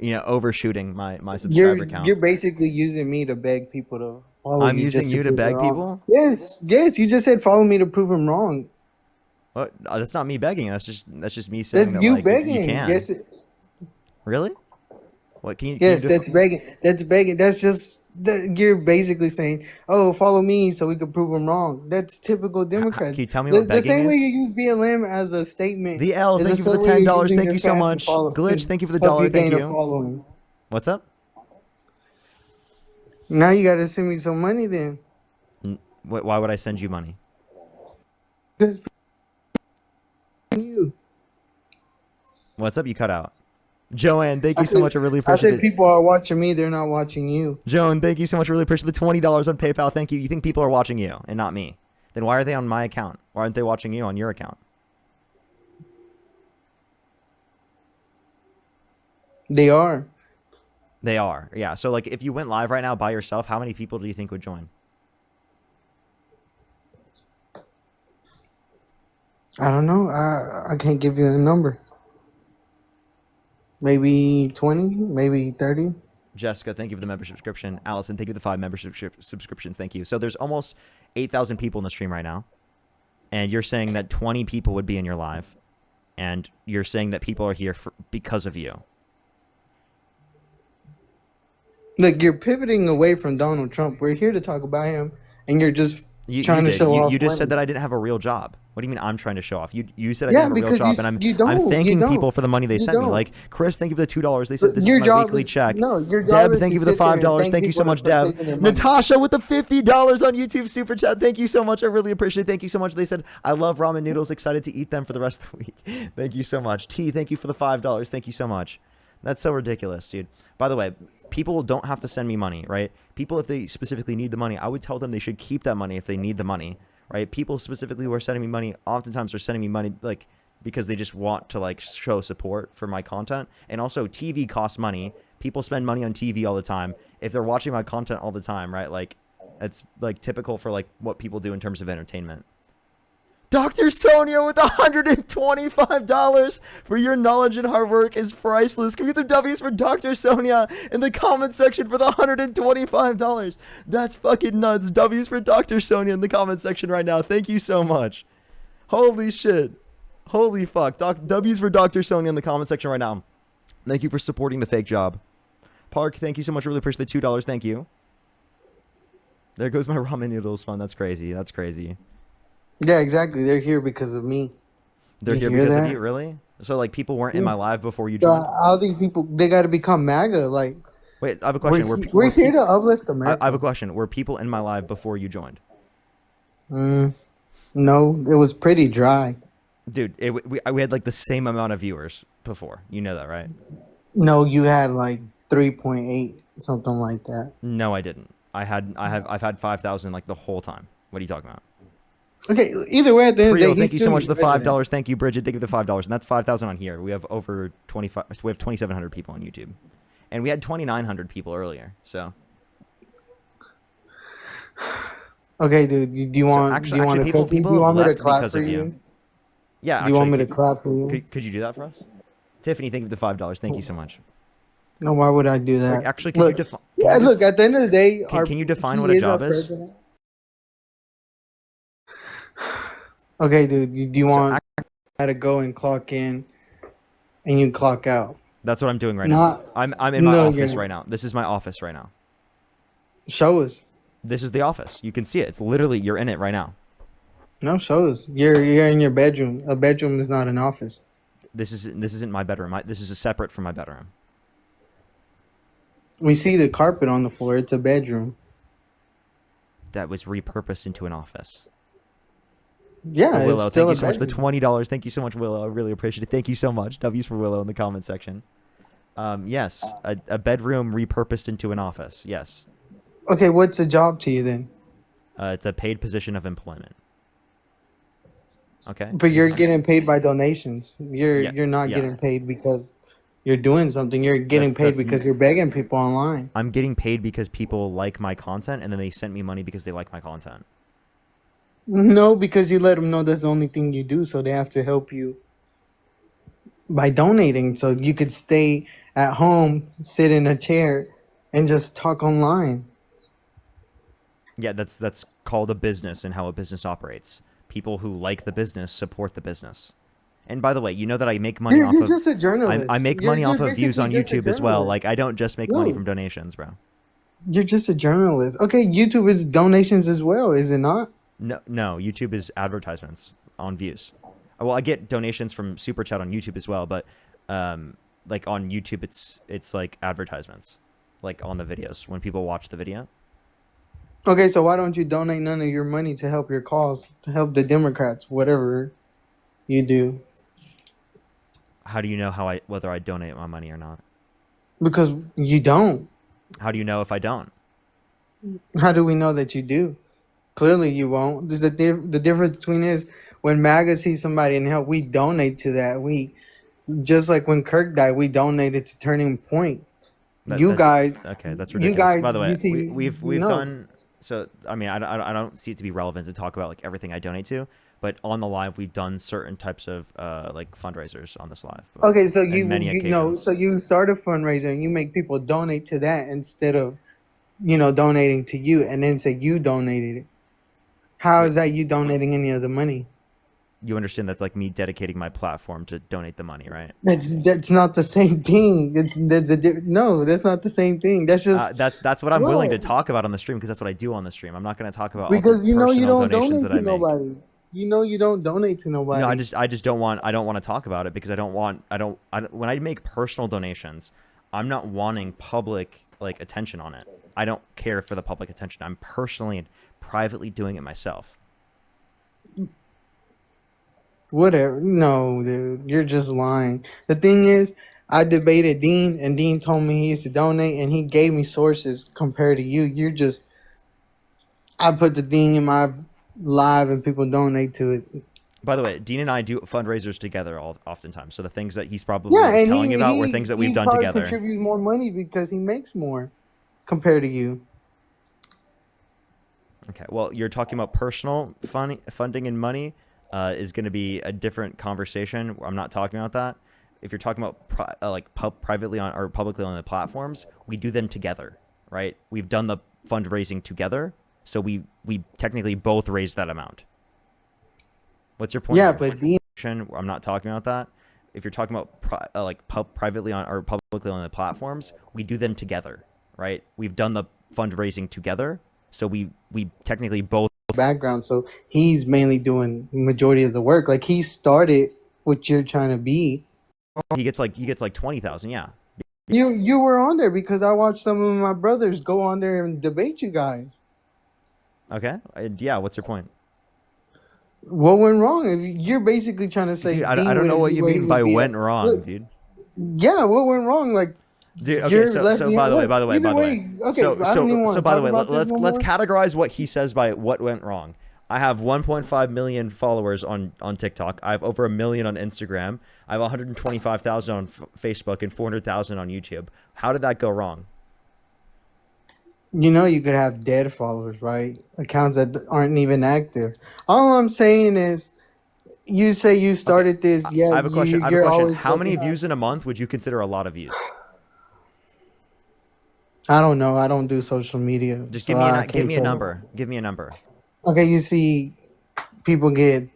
overshooting my subscriber count. You're basically using me to beg people to follow you. I'm using you to beg people? Yes, you just said follow me to prove them wrong. What? That's not me begging. That's just me saying That's that, you like, begging. you can. Yes. Really? What can you? Yes, can you that's begging. That's begging. That's just you're basically saying, "Oh, follow me so we can prove them wrong." That's typical Democrats. Can you tell me what begging the same is? way you use BLM as a statement. The L, thank you for the $10. Thank you so much. Glitch, thank you for the $1. Thank you. What's up? Now you got to send me some money then. Why would I send you money? Because you. What's up? You cut out. Joanne, thank you so much. I really appreciate it. I said people are watching me. They're not watching you. Joan, thank you so much. I really appreciate the $20 on PayPal. Thank you. You think people are watching you and not me? Then why are they on my account? Why aren't they watching you on your account? They are. They are. Yeah. So like if you went live right now by yourself, how many people do you think would join? I don't know. I can't give you a number. Maybe 20, maybe 30. Jessica, thank you for the membership subscription. Allison, thank you for the 5 membership subscriptions. Thank you. So there's almost 8,000 people in the stream right now. And you're saying that 20 people would be in your live. And you're saying that people are here because of you. Look, you're pivoting away from Donald Trump. We're here to talk about him. And you're just trying to show off. You just said that I didn't have a real job. What do you mean I'm trying to show off? You said I didn't have a real job, and I'm thanking people for the money they sent me. Like Chris, thank you for the $2. They said this is my weekly check. No, your job Deb, thank you for the $5. Thank you so much, Deb. Natasha with the $50 on YouTube Super Chat. Thank you so much. I really appreciate it. Thank you so much. They said I love ramen noodles. Excited to eat them for the rest of the week. Thank you so much. T, thank you for the $5. Thank you so much. That's so ridiculous, dude. By the way, people don't have to send me money, right? People, if they specifically need the money, I would tell them they should keep that money if they need the money. Right? People specifically who are sending me money, oftentimes are sending me money like because they just want to like show support for my content. And also TV costs money. People spend money on TV all the time. If they're watching my content all the time, right? Like it's like typical for like what people do in terms of entertainment. Dr. Sonia with $125 for your knowledge and hard work is priceless. Can we get some W's for Dr. Sonia in the comment section for the $125? That's fucking nuts. W's for Dr. Sonia in the comment section right now. Thank you so much. Holy shit. Holy fuck. W's for Dr. Sonia in the comment section right now. Thank you for supporting the fake job. Park, thank you so much. Really appreciate the $2. Thank you. There goes my ramen noodles fund. That's crazy. That's crazy. Yeah, exactly. They're here because of me. They're You here hear because of that? you, really? So like people weren't in my live before you So joined? all these people, they got to become MAGA. Like, Wait, I have a question. we're here to uplift America. I have a question. Were people in my live before you joined? No, it was pretty dry. Dude, we had like the same amount of viewers before. You know that, right? No, you had like 3.8, something like that. No, I didn't. I've had 5,000 like the whole time. What are you talking about? Okay, either way, at the end of the Rio, day, thank you so much for the president. $5. Thank you, Bridget. Thank you for the $5, and that's 5,000 on here. We have over 25. We have 2,700 people on YouTube, and we had 2,900 people earlier. So. Okay, dude. Do you want? Actually, do you want to people do you have want me to left clap because for of you? you. Yeah. Do you want me actually, to clap for you? Could you do that for us? Tiffany, thank you for the $5. Thank you so much. No, why would I do that? Actually, can look, you define? Yeah, look. At the end of the day, Can you define what a job is? Okay, dude. Do you want to go and clock in, and you clock out? That's what I'm doing right Not- now. I'm in my No, office you're- right now. This is my office right now. Show us. This is the office. You can see it. It's literally you're in it right now. No, show us. You're in your bedroom. A bedroom is not an office. This isn't my bedroom. This is separate from my bedroom. We see the carpet on the floor. It's a bedroom. That was repurposed into an office. Yeah, Willow, it's still thank you a so much for the bedroom. $20. Thank you so much, Willow. I really appreciate it. Thank you so much. W's for Willow in the comment section. Yes, a bedroom repurposed into an office. Yes. Okay, what's a job to you then? It's a paid position of employment. Okay. But you're getting paid by donations. You're not yeah. getting paid because you're doing something. You're getting paid that's because you're begging people online. I'm getting paid because people like my content, and then they sent me money because they like my content. No, because you let them know that's the only thing you do, so they have to help you by donating, so you could stay at home, sit in a chair, and just talk online. Yeah, that's called a business and how a business operates. People who like the business support the business. And by the way, you know that I make money off You're of. just a journalist. I make You're- money off you're of views on basically just a YouTube as well. journalist. Like I don't just make money No. from donations, bro. You're just a journalist. Okay, YouTube is donations as well, is it not? No, YouTube is advertisements on views. Well, I get donations from Super Chat on YouTube as well, but like on YouTube, it's like advertisements, like on the videos when people watch the video. Okay, so why don't you donate none of your money to help your cause, to help the Democrats, whatever you do? How do you know whether I donate my money or not? Because you don't. How do you know if I don't? How do we know that you do? Clearly you won't. There's the difference between is when MAGA sees somebody in help, we donate to that. We just like when Kirk died, we donated to Turning Point. Guys, okay, that's you ridiculous. guys, By the way, you see, we've no. done. So I mean, I don't see it to be relevant to talk about like everything I donate to, but on the live we've done certain types of like fundraisers on this live. Okay, so on you many know, occasions. so you start a fundraiser and you make people donate to that instead of, donating to you, and then say you donated it. How is that you donating any of the money? You understand that's like me dedicating my platform to donate the money, right? That's not the same thing. No, that's not the same thing. That's just that's what I'm willing to Bro. talk about on the stream because that's what I do on the stream. I'm not going to talk about because all the you know you personal don't donations donate that I to make. nobody. You know you don't donate to nobody. No, I just don't want to talk about it because I don't when I make personal donations, I'm not wanting public like attention on it. I don't care for the public attention. I'm personally and privately doing it myself. Whatever. No, dude, you're just lying. The thing is, I debated Dean, and Dean told me he used to donate, and he gave me sources compared to you. You're just. I put the thing in my live, and people donate to it. By the way, Dean and I do fundraisers together oftentimes. So the things that he's probably And telling you about were things that we've done probably together. Contributes more money because he makes more compared to you. Okay, well, you're talking about personal funding and money. is going to be a different conversation. I'm not talking about that. If you're talking about privately on or publicly on the platforms, we do them together, right? We've done the fundraising together, so we technically both raised that amount. What's your point? Yeah, but Dean, I'm not talking about that. If you're talking about privately on or publicly on the platforms, we do them together, right? We've done the fundraising together, so we technically both background, so he's mainly doing majority of the work. Like he started what you're trying to be. he gets like 20,000, yeah. You were on there because I watched some of my brothers go on there and debate you guys. Okay. Yeah, what's your point? What went wrong? You're basically trying to say, Dude, I don't know what you mean by went wrong, Look, dude. Yeah, what went wrong? Like, dude, okay, so by the way, okay, so by the way, let's categorize what he says by what went wrong. I have 1.5 million followers on TikTok. I have over 1 million on Instagram. I have 125,000 on Facebook and 400,000 on YouTube. How did that go wrong? You know, you could have dead followers, right? Accounts that aren't even active. All I'm saying is, you say you started this. Yeah, I have a question. How many views in a month would you consider a lot of views? I don't know. I don't do social media. Just give me a number. Give me a number. Okay, you see, people get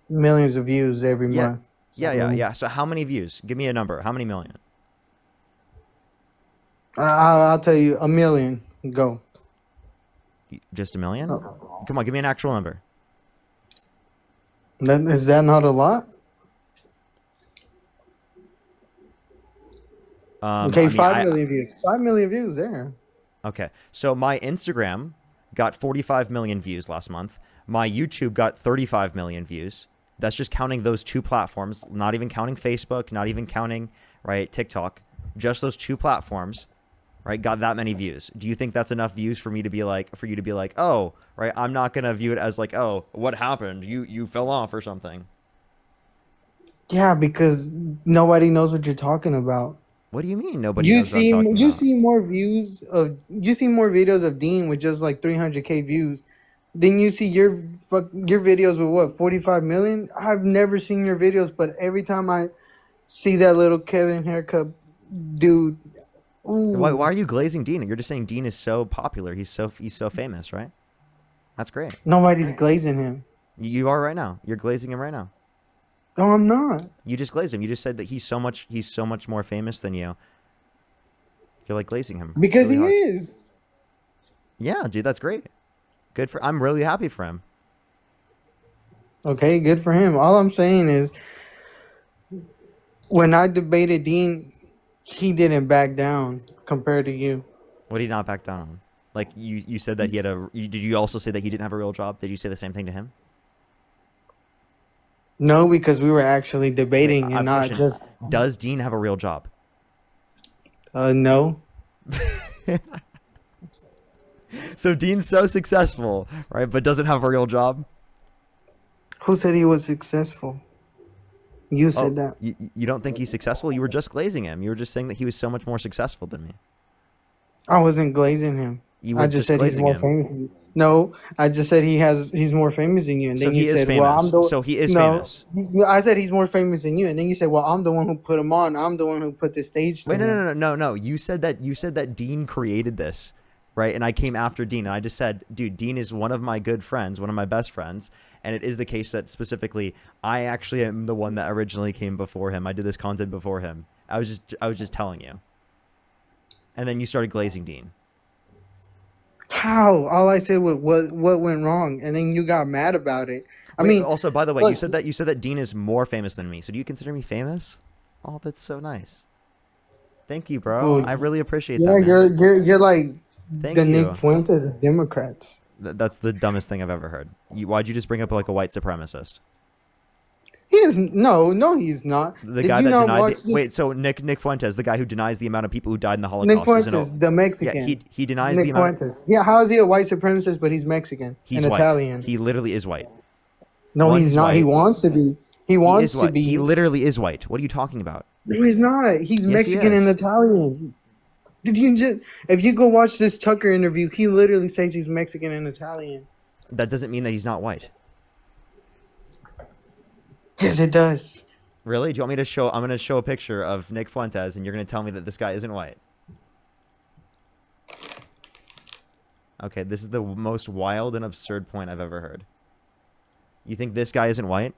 millions of views every month. So. Yeah. So how many views? Give me a number. How many million? I'll tell you, 1 million. Go. Just 1 million? Oh. Come on, give me an actual number. Is that not a lot? Okay, 5 million views. 5 million views there. Okay, so my Instagram got 45 million views last month. My YouTube got 35 million views. That's just counting those two platforms, not even counting Facebook, not even counting, right, TikTok. Just those two platforms, right, got that many views. Do you think that's enough views for you to be like, oh, right, I'm not going to view it as like, oh, what happened? You fell off or something. Yeah, because nobody knows what you're talking about. What do you mean nobody knows what I'm talking about? You see more videos of Dean with just like 300K views. Then you see your videos with what, 45 million? I've never seen your videos, but every time I see that little Kevin haircut dude, ooh. Why are you glazing Dean? You're just saying Dean is so popular. He's so famous, right? That's great. Nobody's glazing him. You are right now. You're glazing him right now. No, I'm not. You just glazed him. You just said that he's so much more famous than you. You're like glazing him. Because really he hard. is. Yeah, dude, that's great. I'm really happy for him. Okay, good for him. All I'm saying is, when I debated Dean, he didn't back down compared to you. What did he not back down on? Like you said that he had did you also say that he didn't have a real job? Did you say the same thing to him? No, because we were actually debating and not just. Does Dean have a real job? No. So Dean's so successful, right, but doesn't have a real job? Who said he was successful? You said that. You don't think he's successful? You were just glazing him. You were just saying that he was so much more successful than me. I wasn't glazing him. I just said he's more famous than you. No, I just said he's more famous than you, and then you said, "Well, so he is famous." I said he's more famous than you, and then you said, "Well, I'm the one who put him on. I'm the one who put the stage." Wait, no. You said that Dean created this, right? And I came after Dean, and I just said, "Dude, Dean is one of my good friends, one of my best friends." And it is the case that specifically, I actually am the one that originally came before him. I did this content before him. I was just telling you. And then you started glazing Dean. How? All I said was what went wrong, and then you got mad about it. I mean, also, by the way, you said that Dean is more famous than me. So do you consider me famous? Oh, that's so nice. Thank you, bro. I really appreciate that. Yeah, you're like Nick Fuentes of Democrats. That's the dumbest thing I've ever heard. Why'd you just bring up like a white supremacist? He is no, he's not. The guy that denied. Wait, so Nick Fuentes, the guy who denies the amount of people who died in the Holocaust. Nick Fuentes, the Mexican. Yeah, he denies Nick the amount. Fuentes. Yeah, how is he a white supremacist? But he's Mexican and white. Italian. He literally is white. No, he's not. White. He wants to be. He wants to be. He literally is white. What are you talking about? No, he's not. He's Mexican and Italian. Did you just? If you go watch this Tucker interview, he literally says he's Mexican and Italian. That doesn't mean that he's not white. Yes, it does. Really? Do you want me to show? I'm gonna show a picture of Nick Fuentes, and you're gonna tell me that this guy isn't white. Okay, this is the most wild and absurd point I've ever heard. You think this guy isn't white?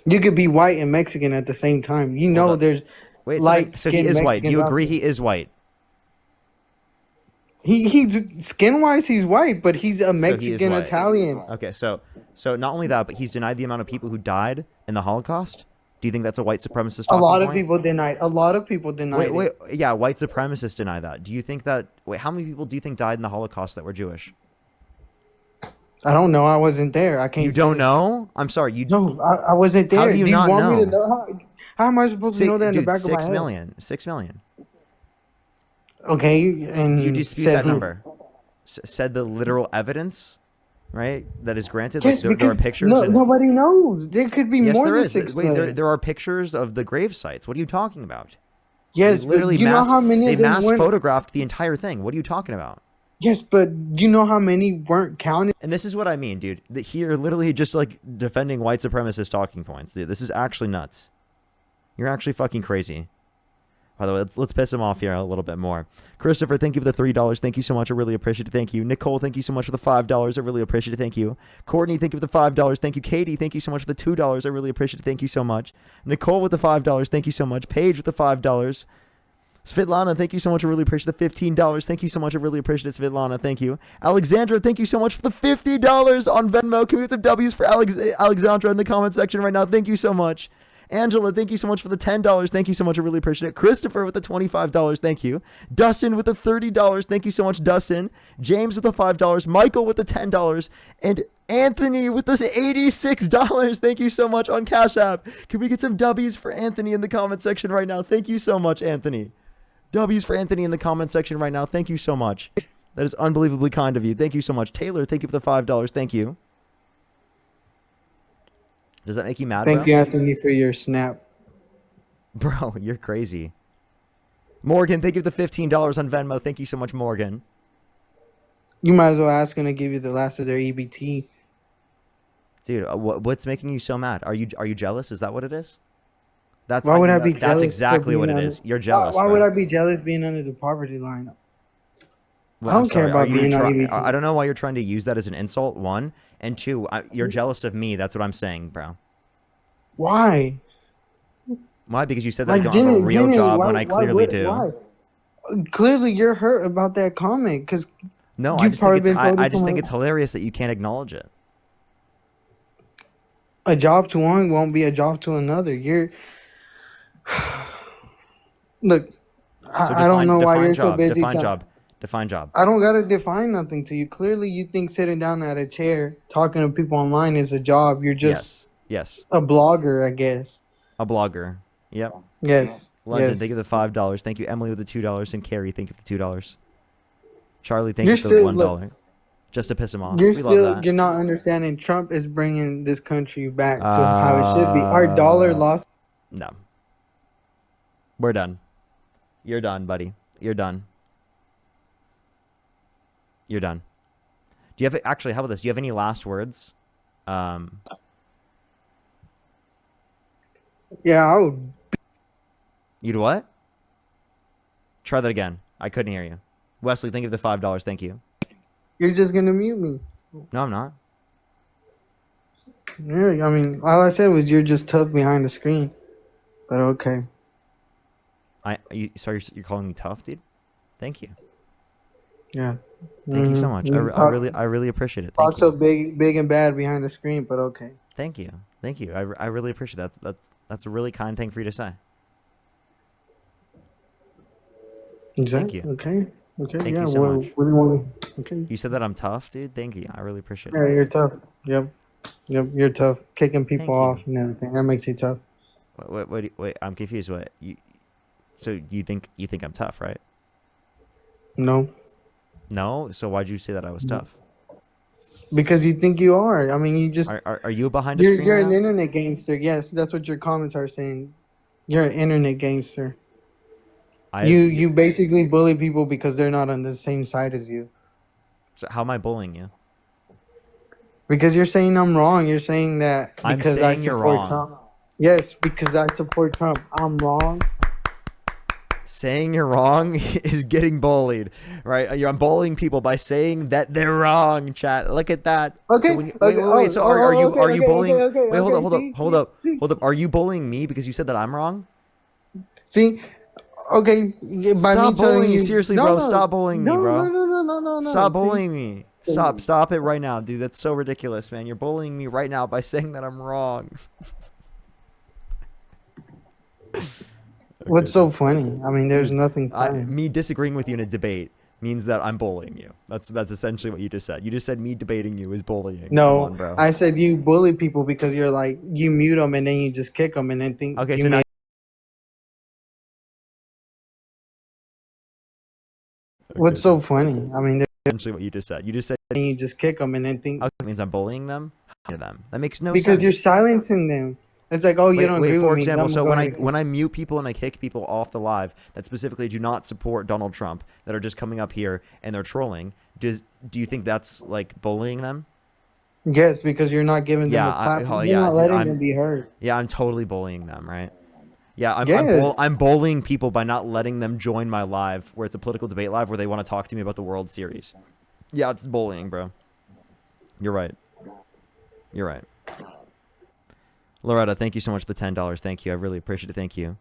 You could be white and Mexican at the same time. You know, there's Wait, light so he skin is white. Do you Mexicans out agree there. he is white? He's skin wise, he's white, but he's a So he is Mexican white. Italian. Okay, so not only that, but he's denied the amount of people who died in the Holocaust. Do you think that's a white supremacist? A lot talking of point? people denied. A lot of people denied. Wait, yeah, white supremacists deny that. Do you think that? Wait, how many people do you think died in the Holocaust that were Jewish? I don't know. I wasn't there. I can't. You don't say. know? I'm sorry. You No, I wasn't there. How do you not want me to know? know? How am I supposed to know that in the back of my head? 6 million. 6 million. Okay, and Do you dispute said that who? number? Said the literal evidence, right? That is granted. Yes, like there are because pictures. nobody knows. There could be Yes, more there than is. 6 Wait, million. there are pictures of the grave sites. What are you talking about? Yes, They but literally you know how many they of them mass weren't. photographed the entire thing. What are you talking about? Yes, but you know how many weren't counted. And this is what I mean, dude. Here, literally, just like defending white supremacist talking points. Dude, this is actually nuts. You're actually fucking crazy. By the way, let's piss him off here a little bit more. Christopher, thank you for the $3. Thank you so much. I really appreciate it. Thank you. Nicole, thank you so much for the $5. I really appreciate it. Thank you. Courtney, thank you for the $5. Thank you. Katie, thank you so much for the $2. I really appreciate it. Thank you so much. Nicole with the $5. Thank you so much. Paige with the $5. Svetlana, thank you so much. I really appreciate the $15. Thank you so much. I really appreciate it, Svetlana. Thank you. Alexandra, thank you so much for the $50 on Venmo. Can we get some W's for Alexandra in the comment section right now? Thank you so much. Angela, thank you so much for the $10. Thank you so much. I really appreciate it. Christopher with the $25. Thank you. Dustin with the $30. Thank you so much, Dustin. James with the $5. Michael with the $10. And Anthony with this $86. Thank you so much on Cash App. Can we get some W's for Anthony in the comment section right now? Thank you so much, Anthony. W's for Anthony in the comment section right now. Thank you so much. That is unbelievably kind of you. Thank you so much. Taylor, thank you for the $5. Thank you. Does that make you mad, Thank bro? you, Anthony, for your snap. Bro, you're crazy. Morgan, thank you for the $15 on Venmo. Thank you so much, Morgan. You might as well ask them to give you the last of their EBT. Dude, what's making you so mad? Are you jealous? Is that what it is? That's Why would I be That's jealous? exactly what it is. You're jealous. Why bro. would I be jealous being under the poverty line? Well, I I'm don't care sorry, about are you being on try- EBT. I don't know why you're trying to use that as an insult, one. And two, you're jealous of me. That's what I'm saying, bro. Why? Why? Because you said that I don't have a real job when I clearly do. Why? Clearly, you're hurt about that comment because No, You've probably been told I it just from think a- it's hilarious that you can't acknowledge it. a job to one won't be a job to another. You're look. I don't know why you're so busy. Define job. I don't gotta define nothing to you. Clearly, you think sitting down at a chair talking to people online is a job. You're just Yes. a blogger, I guess. A blogger. Yep. Yes. London, yes. thank you for the $5. Thank you, Emily, with the $2, and Carrie, thank you for the $2. Charlie, thank You're you for the still- $1. Just to piss him off. You're We love still that. you're not understanding. Trump is bringing this country back to how it should be. Our dollar lost. No. We're done. You're done, buddy. You're done. You're done. Do you have actually? How about this? Do you have any last words? Yeah, I would. You'd what? Try that again. I couldn't hear you. Wesley, thank you for the $5. Thank you. You're just gonna mute me. No, I'm not. Yeah, I mean, all I said was you're just tough behind the screen. But okay. Sorry, you're calling me tough, dude. Thank you. Yeah. Thank you so much. I really appreciate it. Thank Talk so big and bad behind the screen, but okay. Thank you. Thank you. I really appreciate that. That's a really kind thing for you to say. Exactly. Thank you. Okay. Okay. Thank yeah. you so much. What do you want? Okay. You said that I'm tough, dude. Thank you. I really appreciate Yeah, it. you're tough. Yep. You're tough. Kicking people Thank you. off and everything. That makes you tough. Wait. I'm confused. What you? So you think I'm tough, right? No. No. So why'd you say that I was tough? Because you think you are. I mean, you just Are you behind a you're screen? you're right an now? internet gangster. Yes, that's what your comments are saying. You're an internet gangster. You basically bully people because they're not on the same side as you. So how am I bullying you? Because you're saying I'm wrong. You're saying that I'm because I saying you're support wrong. Trump. Yes, because I support Trump. I'm wrong. Saying you're wrong is getting bullied, right? I'm bullying people by saying that they're wrong. Chat, look at that. Okay. So wait. So are you bullying? Wait, hold up. Are you bullying me because you said that I'm wrong? See, okay. By Stop me telling bullying me, you, seriously, no, bro. no, Stop bullying me, bro. No. Stop See? bullying me. Stop it right now, dude. That's so ridiculous, man. You're bullying me right now by saying that I'm wrong. What's so funny? I mean, there's Dude, nothing funny. me disagreeing with you in a debate means that I'm bullying you. That's essentially what you just said. You just said me debating you is bullying. Come No, on, bro. I said you bully people because you're like you mute them and then you just kick them and then think. Okay, you so now made- What's so funny? I mean, essentially what you just said. You just said you just kick them and then think. okay, that means I'm bullying them. To them. That makes no Because sense. you're silencing them. It's like, oh, you don't agree for with me. example, I'm so gonna go when I mute people and I kick people off the live that specifically do not support Donald Trump, that are just coming up here and they're trolling, do you think that's like bullying them? Yes, because you're not giving them a platform. You're not letting them be heard. Yeah, I'm totally bullying them, right? Yeah, Yes. I'm bullying people by not letting them join my live where it's a political debate live where they want to talk to me about the World Series. Yeah, it's bullying, bro. You're right. You're right. Loretta, thank you so much for the $10. Thank you. I really appreciate it. Thank you.